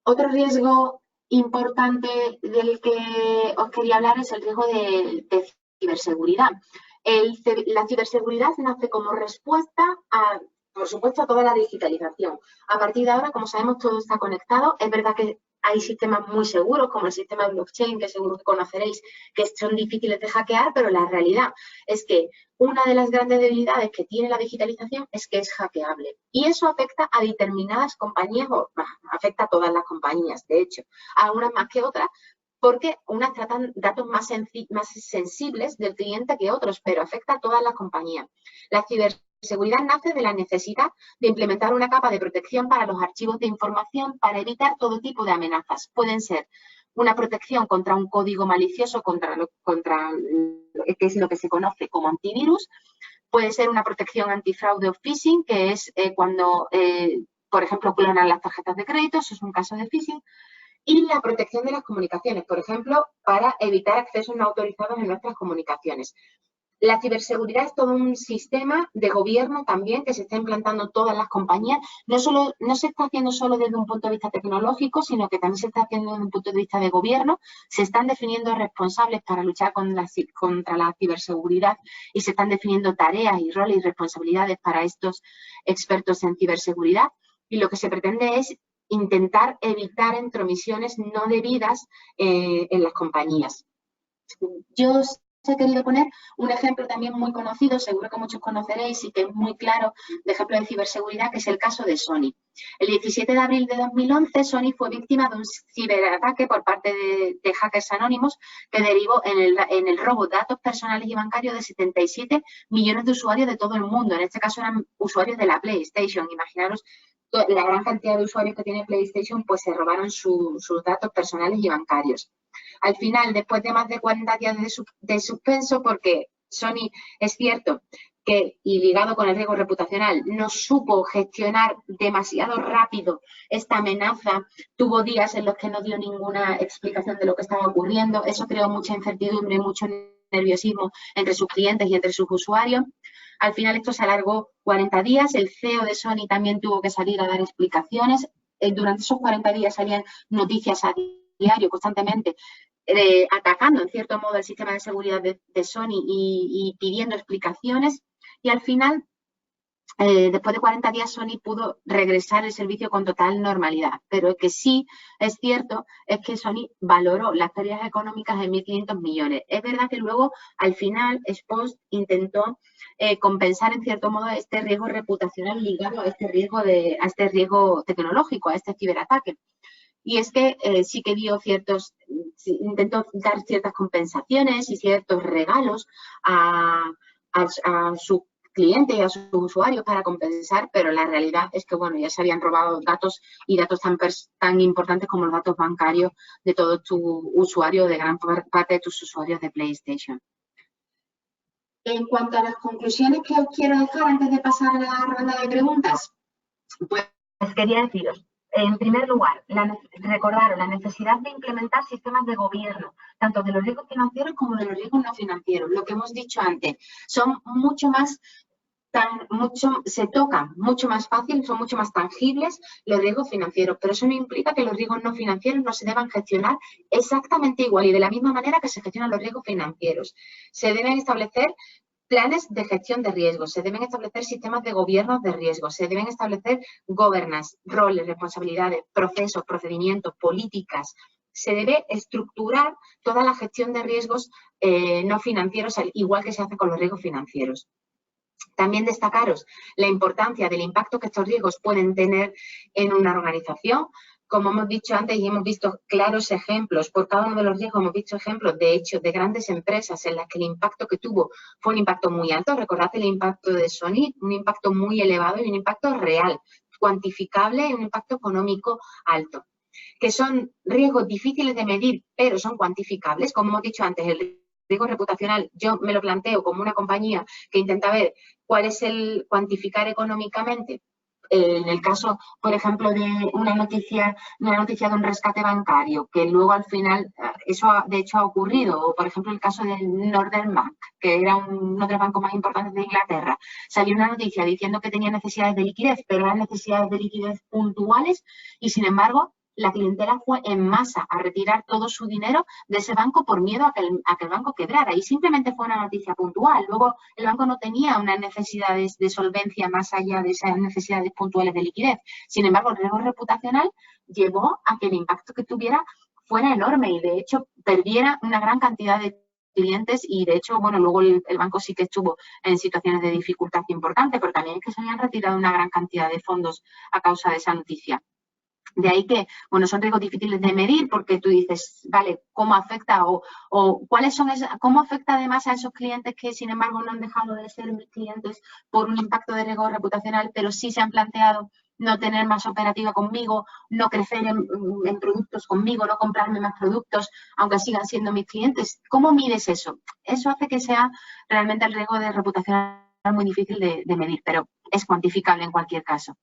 Otro riesgo importante del que os quería hablar es el riesgo de ciberseguridad. La ciberseguridad nace como respuesta por supuesto, a toda la digitalización. A partir de ahora, como sabemos, todo está conectado. Es verdad que hay sistemas muy seguros, como el sistema de blockchain, que seguro que conoceréis, que son difíciles de hackear, pero la realidad es que una de las grandes debilidades que tiene la digitalización es que es hackeable. Y eso afecta a determinadas compañías, afecta a todas las compañías, de hecho, a unas más que otras, porque unas tratan datos más sensibles del cliente que otros, pero afecta a todas las compañías. La ciberseguridad nace de la necesidad de implementar una capa de protección para los archivos de información para evitar todo tipo de amenazas. Pueden ser una protección contra un código malicioso, que es lo que se conoce como antivirus. Puede ser una protección antifraude o phishing, que es cuando, por ejemplo, clonan las tarjetas de crédito, eso es un caso de phishing. Y la protección de las comunicaciones, por ejemplo, para evitar accesos no autorizados en nuestras comunicaciones. La ciberseguridad es todo un sistema de gobierno también que se está implantando en todas las compañías. No se está haciendo solo desde un punto de vista tecnológico, sino que también se está haciendo desde un punto de vista de gobierno. Se están definiendo responsables para luchar contra la ciberseguridad y se están definiendo tareas y roles y responsabilidades para estos expertos en ciberseguridad. Y lo que se pretende es intentar evitar intromisiones no debidas en las compañías. Yo os he querido poner un ejemplo también muy conocido, seguro que muchos conoceréis y que es muy claro, de ejemplo de ciberseguridad, que es el caso de Sony. El 17 de abril de 2011, Sony fue víctima de un ciberataque por parte de hackers anónimos que derivó en el robo de datos personales y bancarios de 77 millones de usuarios de todo el mundo. En este caso eran usuarios de la PlayStation. Imaginaros la gran cantidad de usuarios que tiene PlayStation, pues se robaron sus datos personales y bancarios. Al final, después de más de 40 días de suspenso, porque Sony es cierto que, y ligado con el riesgo reputacional, no supo gestionar demasiado rápido esta amenaza, tuvo días en los que no dio ninguna explicación de lo que estaba ocurriendo, eso creó mucha incertidumbre, mucho nerviosismo entre sus clientes y entre sus usuarios. Al final esto se alargó 40 días, el CEO de Sony también tuvo que salir a dar explicaciones. Durante esos 40 días salían noticias a diario, constantemente, atacando en cierto modo el sistema de seguridad de Sony y pidiendo explicaciones. Y al final, después de 40 días, Sony pudo regresar el servicio con total normalidad. Pero lo que sí es cierto es que Sony valoró las pérdidas económicas en 1.500 millones. Es verdad que luego, al final, Xbox intentó compensar en cierto modo este riesgo reputacional ligado a este riesgo tecnológico, a este ciberataque. Y es que sí que intentó dar ciertas compensaciones y ciertos regalos a su cliente y a sus usuarios para compensar, pero la realidad es que, bueno, ya se habían robado datos y datos tan importantes como los datos bancarios de todos tus usuarios, de gran parte de tus usuarios de PlayStation. En cuanto a las conclusiones que os quiero dejar antes de pasar a la ronda de preguntas, pues quería deciros, en primer lugar, recordaros la necesidad de implementar sistemas de gobierno, tanto de los riesgos financieros como de los riesgos no financieros. Lo que hemos dicho antes, son se tocan mucho más fácil, son mucho más tangibles los riesgos financieros, pero eso no implica que los riesgos no financieros no se deban gestionar exactamente igual y de la misma manera que se gestionan los riesgos financieros. Se deben establecer planes de gestión de riesgos, se deben establecer sistemas de gobierno de riesgos, se deben establecer governance, roles, responsabilidades, procesos, procedimientos, políticas. Se debe estructurar toda la gestión de riesgos no financieros, igual que se hace con los riesgos financieros. También destacaros la importancia del impacto que estos riesgos pueden tener en una organización. Como hemos dicho antes y hemos visto claros ejemplos, por cada uno de los riesgos hemos visto ejemplos, de hecho, de grandes empresas en las que el impacto que tuvo fue un impacto muy alto. Recordad el impacto de Sony, un impacto muy elevado y un impacto real, cuantificable y un impacto económico alto. Que son riesgos difíciles de medir, pero son cuantificables. Como hemos dicho antes, el riesgo reputacional, yo me lo planteo como una compañía que intenta ver cuál es el cuantificar económicamente. En el caso, por ejemplo, de una noticia de un rescate bancario, que luego al final, eso de hecho ha ocurrido, o por ejemplo el caso del Northern Bank, que era uno de los bancos más importantes de Inglaterra, salió una noticia diciendo que tenía necesidades de liquidez, pero eran necesidades de liquidez puntuales y sin embargo la clientela fue en masa a retirar todo su dinero de ese banco por miedo a que el banco quebrara. Y simplemente fue una noticia puntual. Luego el banco no tenía unas necesidades de solvencia más allá de esas necesidades puntuales de liquidez. Sin embargo, el riesgo reputacional llevó a que el impacto que tuviera fuera enorme y, de hecho, perdiera una gran cantidad de clientes y, de hecho, bueno, luego el banco sí que estuvo en situaciones de dificultad importante, pero también es que se habían retirado una gran cantidad de fondos a causa de esa noticia. De ahí que, bueno, son riesgos difíciles de medir porque tú dices, vale, ¿cómo afecta o cuáles son cómo afecta además a esos clientes que, sin embargo, no han dejado de ser mis clientes por un impacto de riesgo reputacional, pero sí se han planteado no tener más operativa conmigo, no crecer en productos conmigo, no comprarme más productos, aunque sigan siendo mis clientes? ¿Cómo mides eso? Eso hace que sea realmente el riesgo de reputación muy difícil de medir, pero es cuantificable en cualquier caso.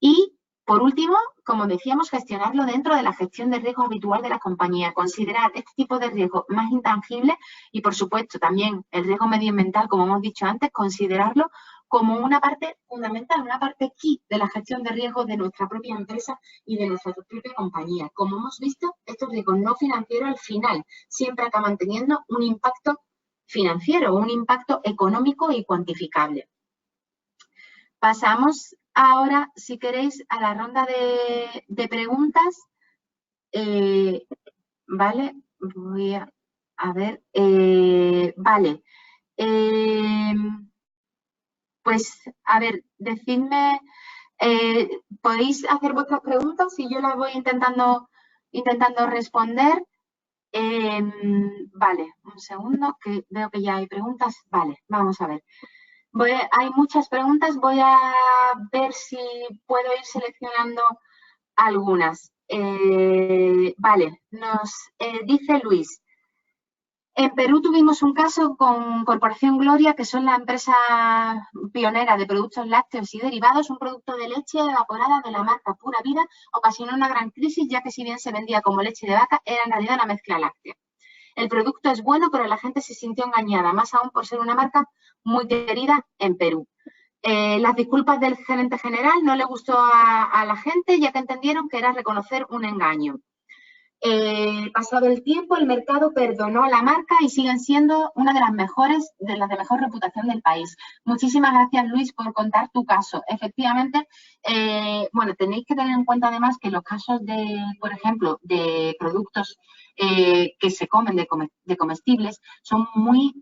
Y Por último, como decíamos, gestionarlo dentro de la gestión de riesgo habitual de la compañía. Considerar este tipo de riesgo más intangible y, por supuesto, también el riesgo medioambiental, como hemos dicho antes, considerarlo como una parte fundamental, una parte key de la gestión de riesgos de nuestra propia empresa y de nuestra propia compañía. Como hemos visto, estos riesgos no financieros al final siempre acaban teniendo un impacto financiero, un impacto económico y cuantificable. Pasamos ahora, si queréis, a la ronda de preguntas. Vale, voy a ver. Vale. Pues, a ver, decidme, podéis hacer vuestras preguntas y yo las voy intentando responder. Vale, un segundo, que veo que ya hay preguntas. Vale, vamos a ver. Hay muchas preguntas, voy a ver si puedo ir seleccionando algunas. Vale, nos dice Luis. En Perú tuvimos un caso con Corporación Gloria, que son la empresa pionera de productos lácteos y derivados. Un producto de leche evaporada de la marca Pura Vida ocasionó una gran crisis, ya que si bien se vendía como leche de vaca, era en realidad una mezcla láctea. El producto es bueno, pero la gente se sintió engañada, más aún por ser una marca muy querida en Perú. Las disculpas del gerente general no le gustó a la gente, ya que entendieron que era reconocer un engaño. Pasado el tiempo, el mercado perdonó a la marca y siguen siendo una de las mejores, de las de mejor reputación del país. Muchísimas gracias, Luis, por contar tu caso. Efectivamente, bueno, tenéis que tener en cuenta además que los casos de, por ejemplo, de productos que se comen, de comestibles, son muy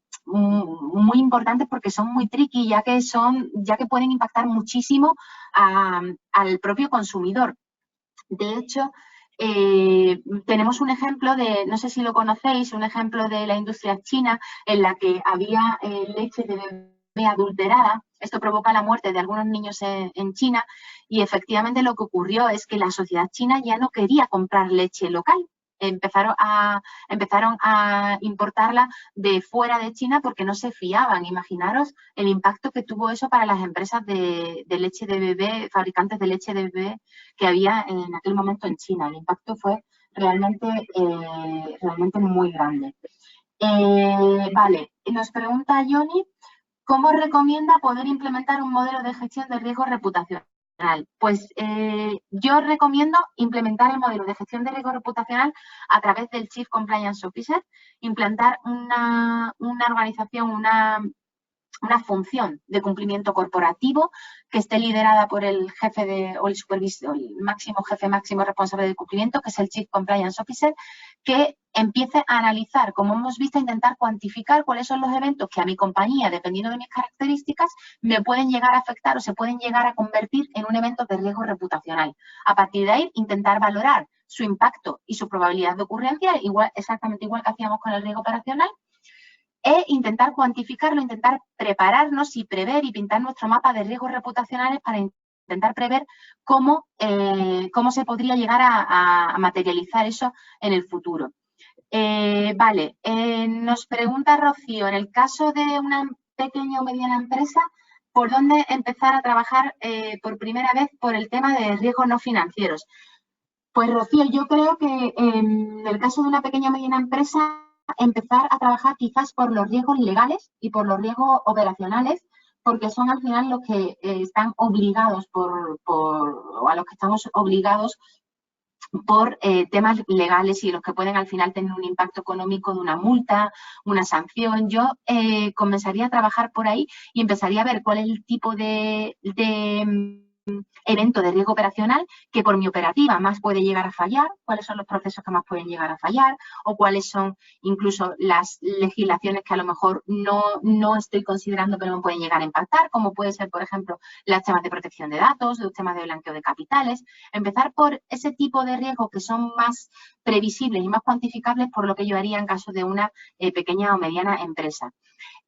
importantes porque son muy tricky, ya que pueden impactar muchísimo al propio consumidor. De hecho, tenemos un ejemplo de, no sé si lo conocéis, un ejemplo de la industria china en la que había leche de bebé adulterada. Esto provoca la muerte de algunos niños en China y efectivamente lo que ocurrió es que la sociedad china ya no quería comprar leche local. Empezaron a importarla de fuera de China porque no se fiaban. Imaginaros el impacto que tuvo eso para las empresas de leche de bebé, fabricantes de leche de bebé que había en aquel momento en China. El impacto fue realmente muy grande. Vale, nos pregunta Johnny, ¿cómo recomienda poder implementar un modelo de gestión de riesgo reputacional? Pues yo recomiendo implementar el modelo de gestión de riesgo reputacional a través del Chief Compliance Officer, implantar una organización, una función de cumplimiento corporativo que esté liderada por el jefe o el supervisor, el jefe máximo responsable de cumplimiento, que es el Chief Compliance Officer, que empiece a analizar, como hemos visto, a intentar cuantificar cuáles son los eventos que a mi compañía, dependiendo de mis características, me pueden llegar a afectar o se pueden llegar a convertir en un evento de riesgo reputacional. A partir de ahí, intentar valorar su impacto y su probabilidad de ocurrencia, exactamente igual que hacíamos con el riesgo operacional, e intentar cuantificarlo, intentar prepararnos y prever y pintar nuestro mapa de riesgos reputacionales para intentar prever cómo se podría llegar a materializar eso en el futuro. Vale, nos pregunta Rocío, en el caso de una pequeña o mediana empresa, ¿por dónde empezar a trabajar por primera vez por el tema de riesgos no financieros? Pues Rocío, yo creo que en el caso de una pequeña o mediana empresa, empezar a trabajar quizás por los riesgos legales y por los riesgos operacionales, porque son al final los que están obligados o a los que estamos obligados por temas legales y los que pueden al final tener un impacto económico de una multa, una sanción. Yo comenzaría a trabajar por ahí y empezaría a ver cuál es el tipo de evento de riesgo operacional que por mi operativa más puede llegar a fallar, cuáles son los procesos que más pueden llegar a fallar o cuáles son incluso las legislaciones que a lo mejor no estoy considerando pero me pueden llegar a impactar, como puede ser, por ejemplo, los temas de protección de datos, los temas de blanqueo de capitales. Empezar por ese tipo de riesgos que son más previsibles y más cuantificables, por lo que yo haría en caso de una pequeña o mediana empresa.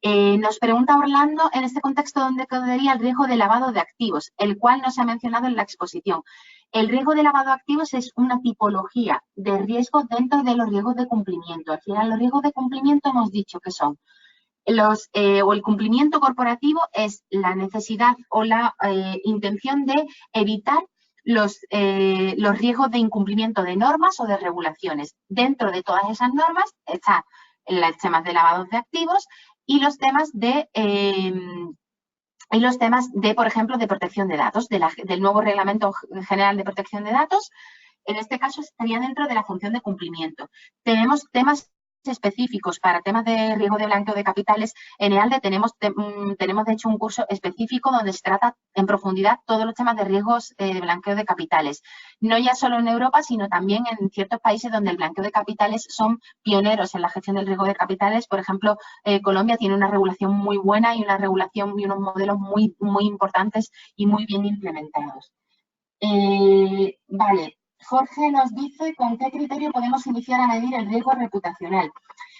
Nos pregunta Orlando, en este contexto, ¿dónde quedaría el riesgo de lavado de activos? El cual no se ha mencionado en la exposición. El riesgo de lavado de activos es una tipología de riesgo dentro de los riesgos de cumplimiento. Al final, los riesgos de cumplimiento hemos dicho que son o el cumplimiento corporativo es la necesidad o la intención de evitar los riesgos de incumplimiento de normas o de regulaciones. Dentro de todas esas normas están los temas de lavados de activos y los temas de, por ejemplo, de protección de datos, del nuevo Reglamento General de Protección de Datos. En este caso estaría dentro de la función de cumplimiento. Tenemos temas específicos para temas de riesgo de blanqueo de capitales. En EALDE tenemos de hecho un curso específico donde se trata en profundidad todos los temas de riesgos de blanqueo de capitales. No ya solo en Europa, sino también en ciertos países donde el blanqueo de capitales son pioneros en la gestión del riesgo de capitales. Por ejemplo, Colombia tiene una regulación muy buena y una regulación y unos modelos muy, muy importantes y muy bien implementados. Vale. Jorge nos dice con qué criterio podemos iniciar a medir el riesgo reputacional.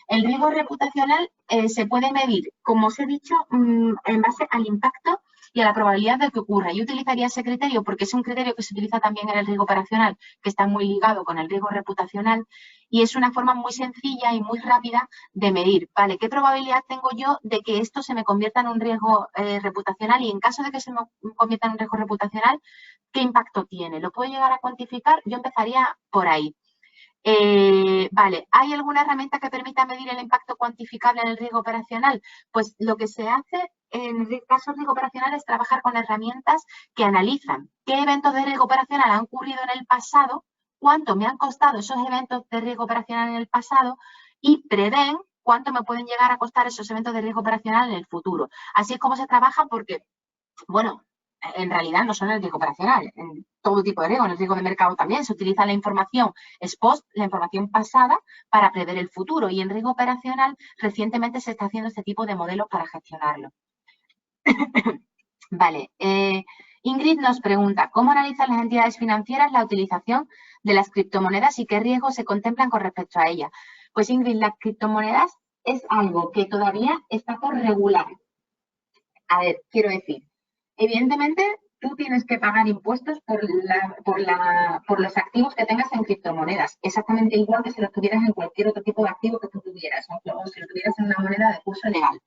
El riesgo reputacional se puede medir, como os he dicho, en base al impacto y a la probabilidad de que ocurra. Yo utilizaría ese criterio porque es un criterio que se utiliza también en el riesgo operacional, que está muy ligado con el riesgo reputacional y es una forma muy sencilla y muy rápida de medir. Vale, ¿qué probabilidad tengo yo de que esto se me convierta en un riesgo reputacional? Y en caso de que se me convierta en un riesgo reputacional, ¿qué impacto tiene? ¿Lo puedo llegar a cuantificar? Yo empezaría por ahí. Vale, ¿hay alguna herramienta que permita medir el impacto cuantificable en el riesgo operacional? Pues lo que se hace en el caso de riesgo operacional es trabajar con herramientas que analizan qué eventos de riesgo operacional han ocurrido en el pasado, cuánto me han costado esos eventos de riesgo operacional en el pasado y prevén cuánto me pueden llegar a costar esos eventos de riesgo operacional en el futuro. Así es como se trabaja porque, bueno, en realidad no solo en el riesgo operacional, en todo tipo de riesgo, en el riesgo de mercado también se utiliza la información ex post, la información pasada, para prever el futuro. Y en riesgo operacional recientemente se está haciendo este tipo de modelos para gestionarlo. Vale, Ingrid nos pregunta, ¿cómo analizan las entidades financieras la utilización de las criptomonedas y qué riesgos se contemplan con respecto a ellas? Pues Ingrid, las criptomonedas es algo que todavía está por regular. A ver, quiero decir, evidentemente, tú tienes que pagar impuestos por los activos que tengas en criptomonedas, exactamente igual que si los tuvieras en cualquier otro tipo de activo que tú tuvieras, o si lo tuvieras en una moneda de curso legal.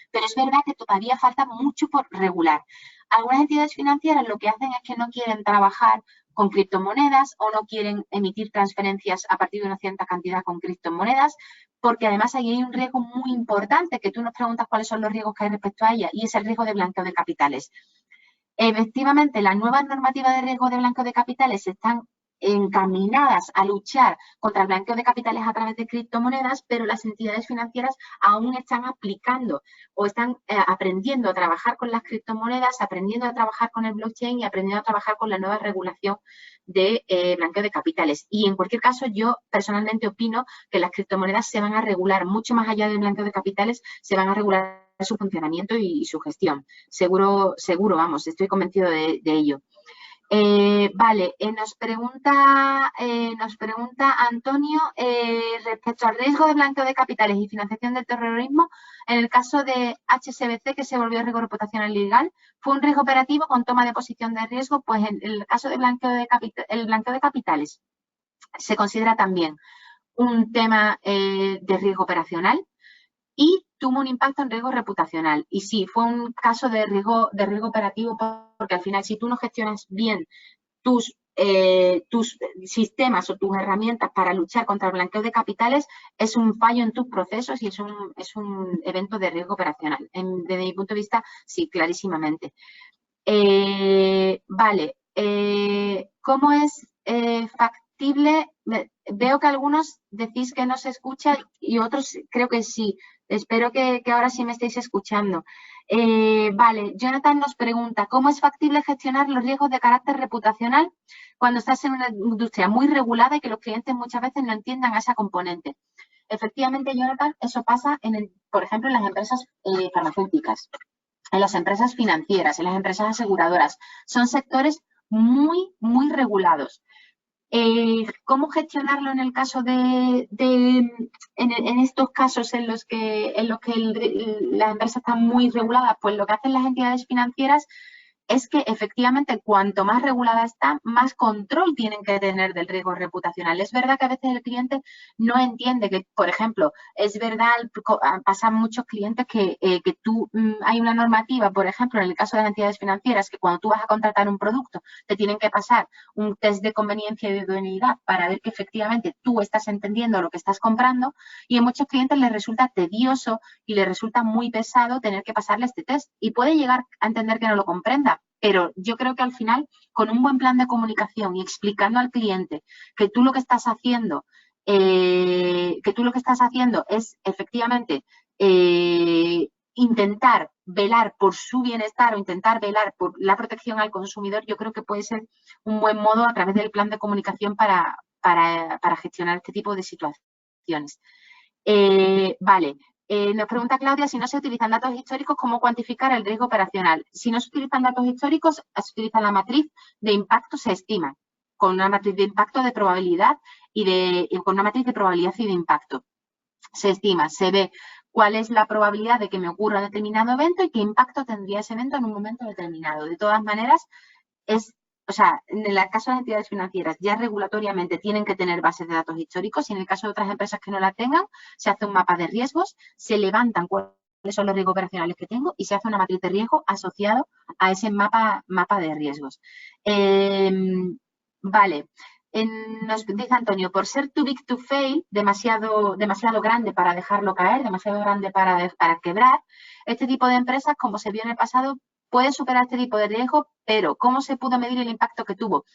Pero es verdad que todavía falta mucho por regular. Algunas entidades financieras lo que hacen es que no quieren trabajar con criptomonedas o no quieren emitir transferencias a partir de una cierta cantidad con criptomonedas, porque además ahí hay un riesgo muy importante, que tú nos preguntas cuáles son los riesgos que hay respecto a ella, y es el riesgo de blanqueo de capitales. Efectivamente, las nuevas normativas de riesgo de blanqueo de capitales están encaminadas a luchar contra el blanqueo de capitales a través de criptomonedas, pero las entidades financieras aún están aplicando o están aprendiendo a trabajar con las criptomonedas, aprendiendo a trabajar con el blockchain y aprendiendo a trabajar con la nueva regulación de blanqueo de capitales. Y en cualquier caso, yo personalmente opino que las criptomonedas se van a regular mucho más allá del blanqueo de capitales, se van a regular su funcionamiento y su gestión. Seguro, vamos, estoy convencido de ello. Vale, nos pregunta Antonio respecto al riesgo de blanqueo de capitales y financiación del terrorismo, en el caso de HSBC, que se volvió riesgo reputacional ilegal, ¿fue un riesgo operativo con toma de posición de riesgo? Pues en el caso de blanqueo de capitales se considera también un tema de riesgo operacional y tuvo un impacto en riesgo reputacional. Y sí, fue un caso de riesgo operativo, porque al final, si tú no gestionas bien tus sistemas o tus herramientas para luchar contra el blanqueo de capitales, es un fallo en tus procesos y es un evento de riesgo operacional. Desde mi punto de vista, sí, clarísimamente. Vale, ¿cómo es factible? Veo que algunos decís que no se escucha y otros creo que sí. Espero que ahora sí me estéis escuchando. Vale, Jonathan nos pregunta, ¿cómo es factible gestionar los riesgos de carácter reputacional cuando estás en una industria muy regulada y que los clientes muchas veces no entiendan a esa componente? Efectivamente, Jonathan, eso pasa, por ejemplo, en las empresas farmacéuticas, en las empresas financieras, en las empresas aseguradoras. Son sectores muy, muy regulados. ¿Cómo gestionarlo en el caso en estos casos en los que las empresas están muy reguladas? Pues lo que hacen las entidades financieras es que efectivamente cuanto más regulada está, más control tienen que tener del riesgo reputacional. Es verdad que a veces el cliente no entiende que, por ejemplo, es verdad, pasan muchos clientes que hay una normativa, por ejemplo, en el caso de las entidades financieras, que cuando tú vas a contratar un producto, te tienen que pasar un test de conveniencia y de idoneidad para ver que efectivamente tú estás entendiendo lo que estás comprando, y a muchos clientes les resulta tedioso y les resulta muy pesado tener que pasarle este test, y puede llegar a entender que no lo comprenda. Pero yo creo que al final, con un buen plan de comunicación y explicando al cliente que tú lo que estás haciendo, es efectivamente intentar velar por su bienestar o intentar velar por la protección al consumidor, yo creo que puede ser un buen modo a través del plan de comunicación para gestionar este tipo de situaciones. Vale. Nos pregunta Claudia, si no se utilizan datos históricos, ¿cómo cuantificar el riesgo operacional? Si no se utilizan datos históricos, se utiliza la matriz de impacto, se estima, con una matriz de impacto de probabilidad con una matriz de probabilidad y de impacto. Se estima, se ve cuál es la probabilidad de que me ocurra determinado evento y qué impacto tendría ese evento en un momento determinado. De todas maneras, en el caso de las entidades financieras, ya regulatoriamente tienen que tener bases de datos históricos, y en el caso de otras empresas que no la tengan, se hace un mapa de riesgos, se levantan cuáles son los riesgos operacionales que tengo y se hace una matriz de riesgo asociado a ese mapa de riesgos. Vale. Nos dice Antonio, por ser too big to fail, demasiado grande para dejarlo caer, demasiado grande para quebrar, este tipo de empresas, como se vio en el pasado, puede superar este tipo de riesgo, pero ¿cómo se pudo medir el impacto que tuvo?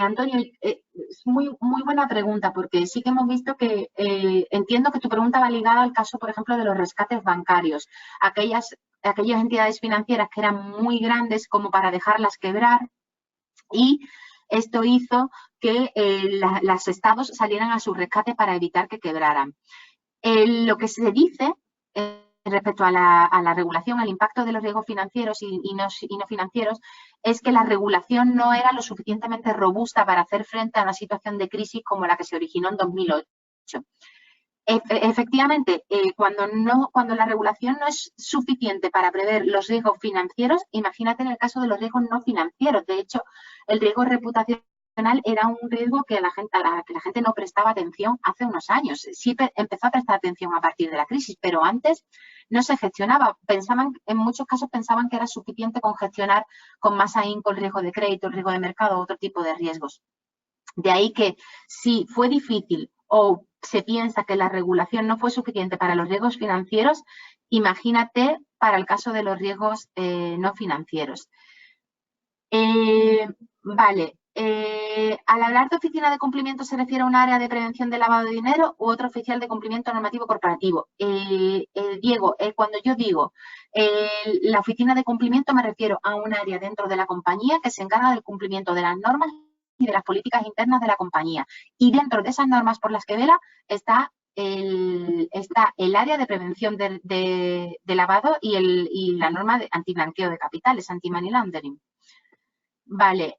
Antonio, es muy buena pregunta, porque sí que hemos visto que, entiendo que tu pregunta va ligada al caso, por ejemplo, de los rescates bancarios. Aquellas entidades financieras que eran muy grandes como para dejarlas quebrar, y esto hizo que los estados salieran a su rescate para evitar que quebraran. Lo que se dice respecto a la regulación, al impacto de los riesgos financieros y no financieros, es que la regulación no era lo suficientemente robusta para hacer frente a una situación de crisis como la que se originó en 2008. Efectivamente, cuando la regulación no es suficiente para prever los riesgos financieros, imagínate en el caso de los riesgos no financieros. De hecho, el riesgo reputacional era un riesgo que a la gente no prestaba atención hace unos años. Sí empezó a prestar atención a partir de la crisis, pero antes no se gestionaba. En muchos casos pensaban que era suficiente con gestionar con más ahínco el riesgo de crédito, el riesgo de mercado, otro tipo de riesgos. De ahí que si fue difícil o se piensa que la regulación no fue suficiente para los riesgos financieros, imagínate para el caso de los riesgos no financieros. Vale. Al hablar de oficina de cumplimiento, ¿se refiere a un área de prevención de lavado de dinero u otro oficial de cumplimiento normativo corporativo? Diego, cuando yo digo la oficina de cumplimiento, me refiero a un área dentro de la compañía que se encarga del cumplimiento de las normas y de las políticas internas de la compañía. Y dentro de esas normas por las que vela está el área de prevención de lavado y la norma de antiblanqueo de capitales, anti-money laundering. Vale.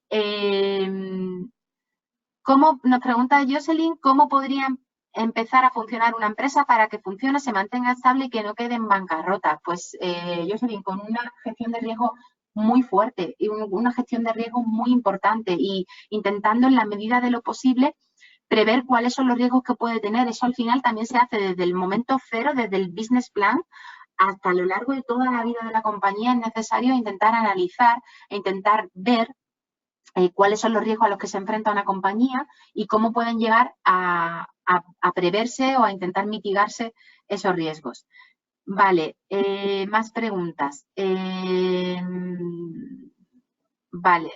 Nos pregunta Jocelyn, ¿cómo podría empezar a funcionar una empresa para que funcione, se mantenga estable y que no quede en bancarrota? Pues, Jocelyn, con una gestión de riesgo muy fuerte y una gestión de riesgo muy importante, y intentando en la medida de lo posible prever cuáles son los riesgos que puede tener. Eso al final también se hace desde el momento cero, desde el business plan, hasta lo largo de toda la vida de la compañía. Es necesario intentar analizar e intentar ver cuáles son los riesgos a los que se enfrenta una compañía y cómo pueden llegar a preverse o a intentar mitigarse esos riesgos. Vale, más preguntas. Vale.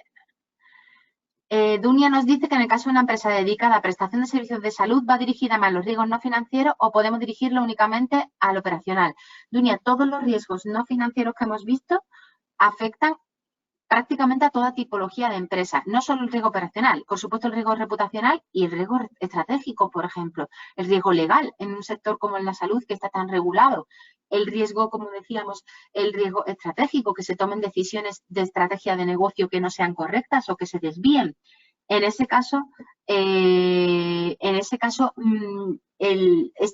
Dunia nos dice que en el caso de una empresa dedicada a prestación de servicios de salud, ¿va dirigida más a los riesgos no financieros o podemos dirigirlo únicamente al operacional? Dunia, todos los riesgos no financieros que hemos visto afectan prácticamente a toda tipología de empresa, no solo el riesgo operacional, por supuesto el riesgo reputacional y el riesgo estratégico, por ejemplo, el riesgo legal en un sector como en la salud que está tan regulado, el riesgo, como decíamos, el riesgo estratégico, que se tomen decisiones de estrategia de negocio que no sean correctas o que se desvíen. En ese caso, este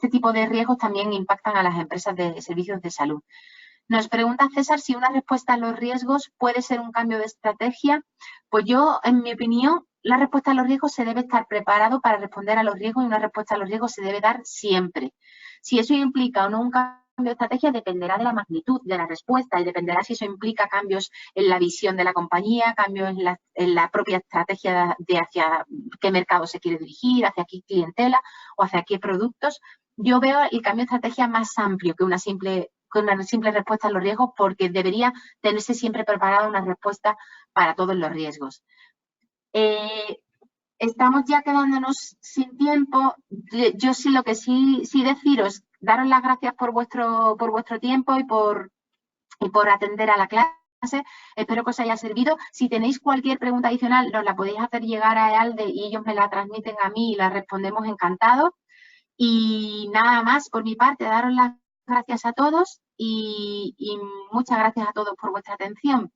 tipo de riesgos también impactan a las empresas de servicios de salud. Nos pregunta César si una respuesta a los riesgos puede ser un cambio de estrategia. Pues yo, en mi opinión, la respuesta a los riesgos se debe estar preparado para responder a los riesgos y una respuesta a los riesgos se debe dar siempre. Si eso implica o no un cambio de estrategia dependerá de la magnitud de la respuesta y dependerá si eso implica cambios en la visión de la compañía, cambios en la propia estrategia de hacia qué mercado se quiere dirigir, hacia qué clientela o hacia qué productos. Yo veo el cambio de estrategia más amplio que una simple respuesta a los riesgos, porque debería tenerse siempre preparada una respuesta para todos los riesgos. Estamos ya quedándonos sin tiempo. Yo sí lo que sí deciros, daros las gracias por vuestro tiempo y por atender a la clase. Espero que os haya servido. Si tenéis cualquier pregunta adicional, nos la podéis hacer llegar a EALDE y ellos me la transmiten a mí y la respondemos encantados. Y nada más por mi parte, daros las gracias a todos y muchas gracias a todos por vuestra atención.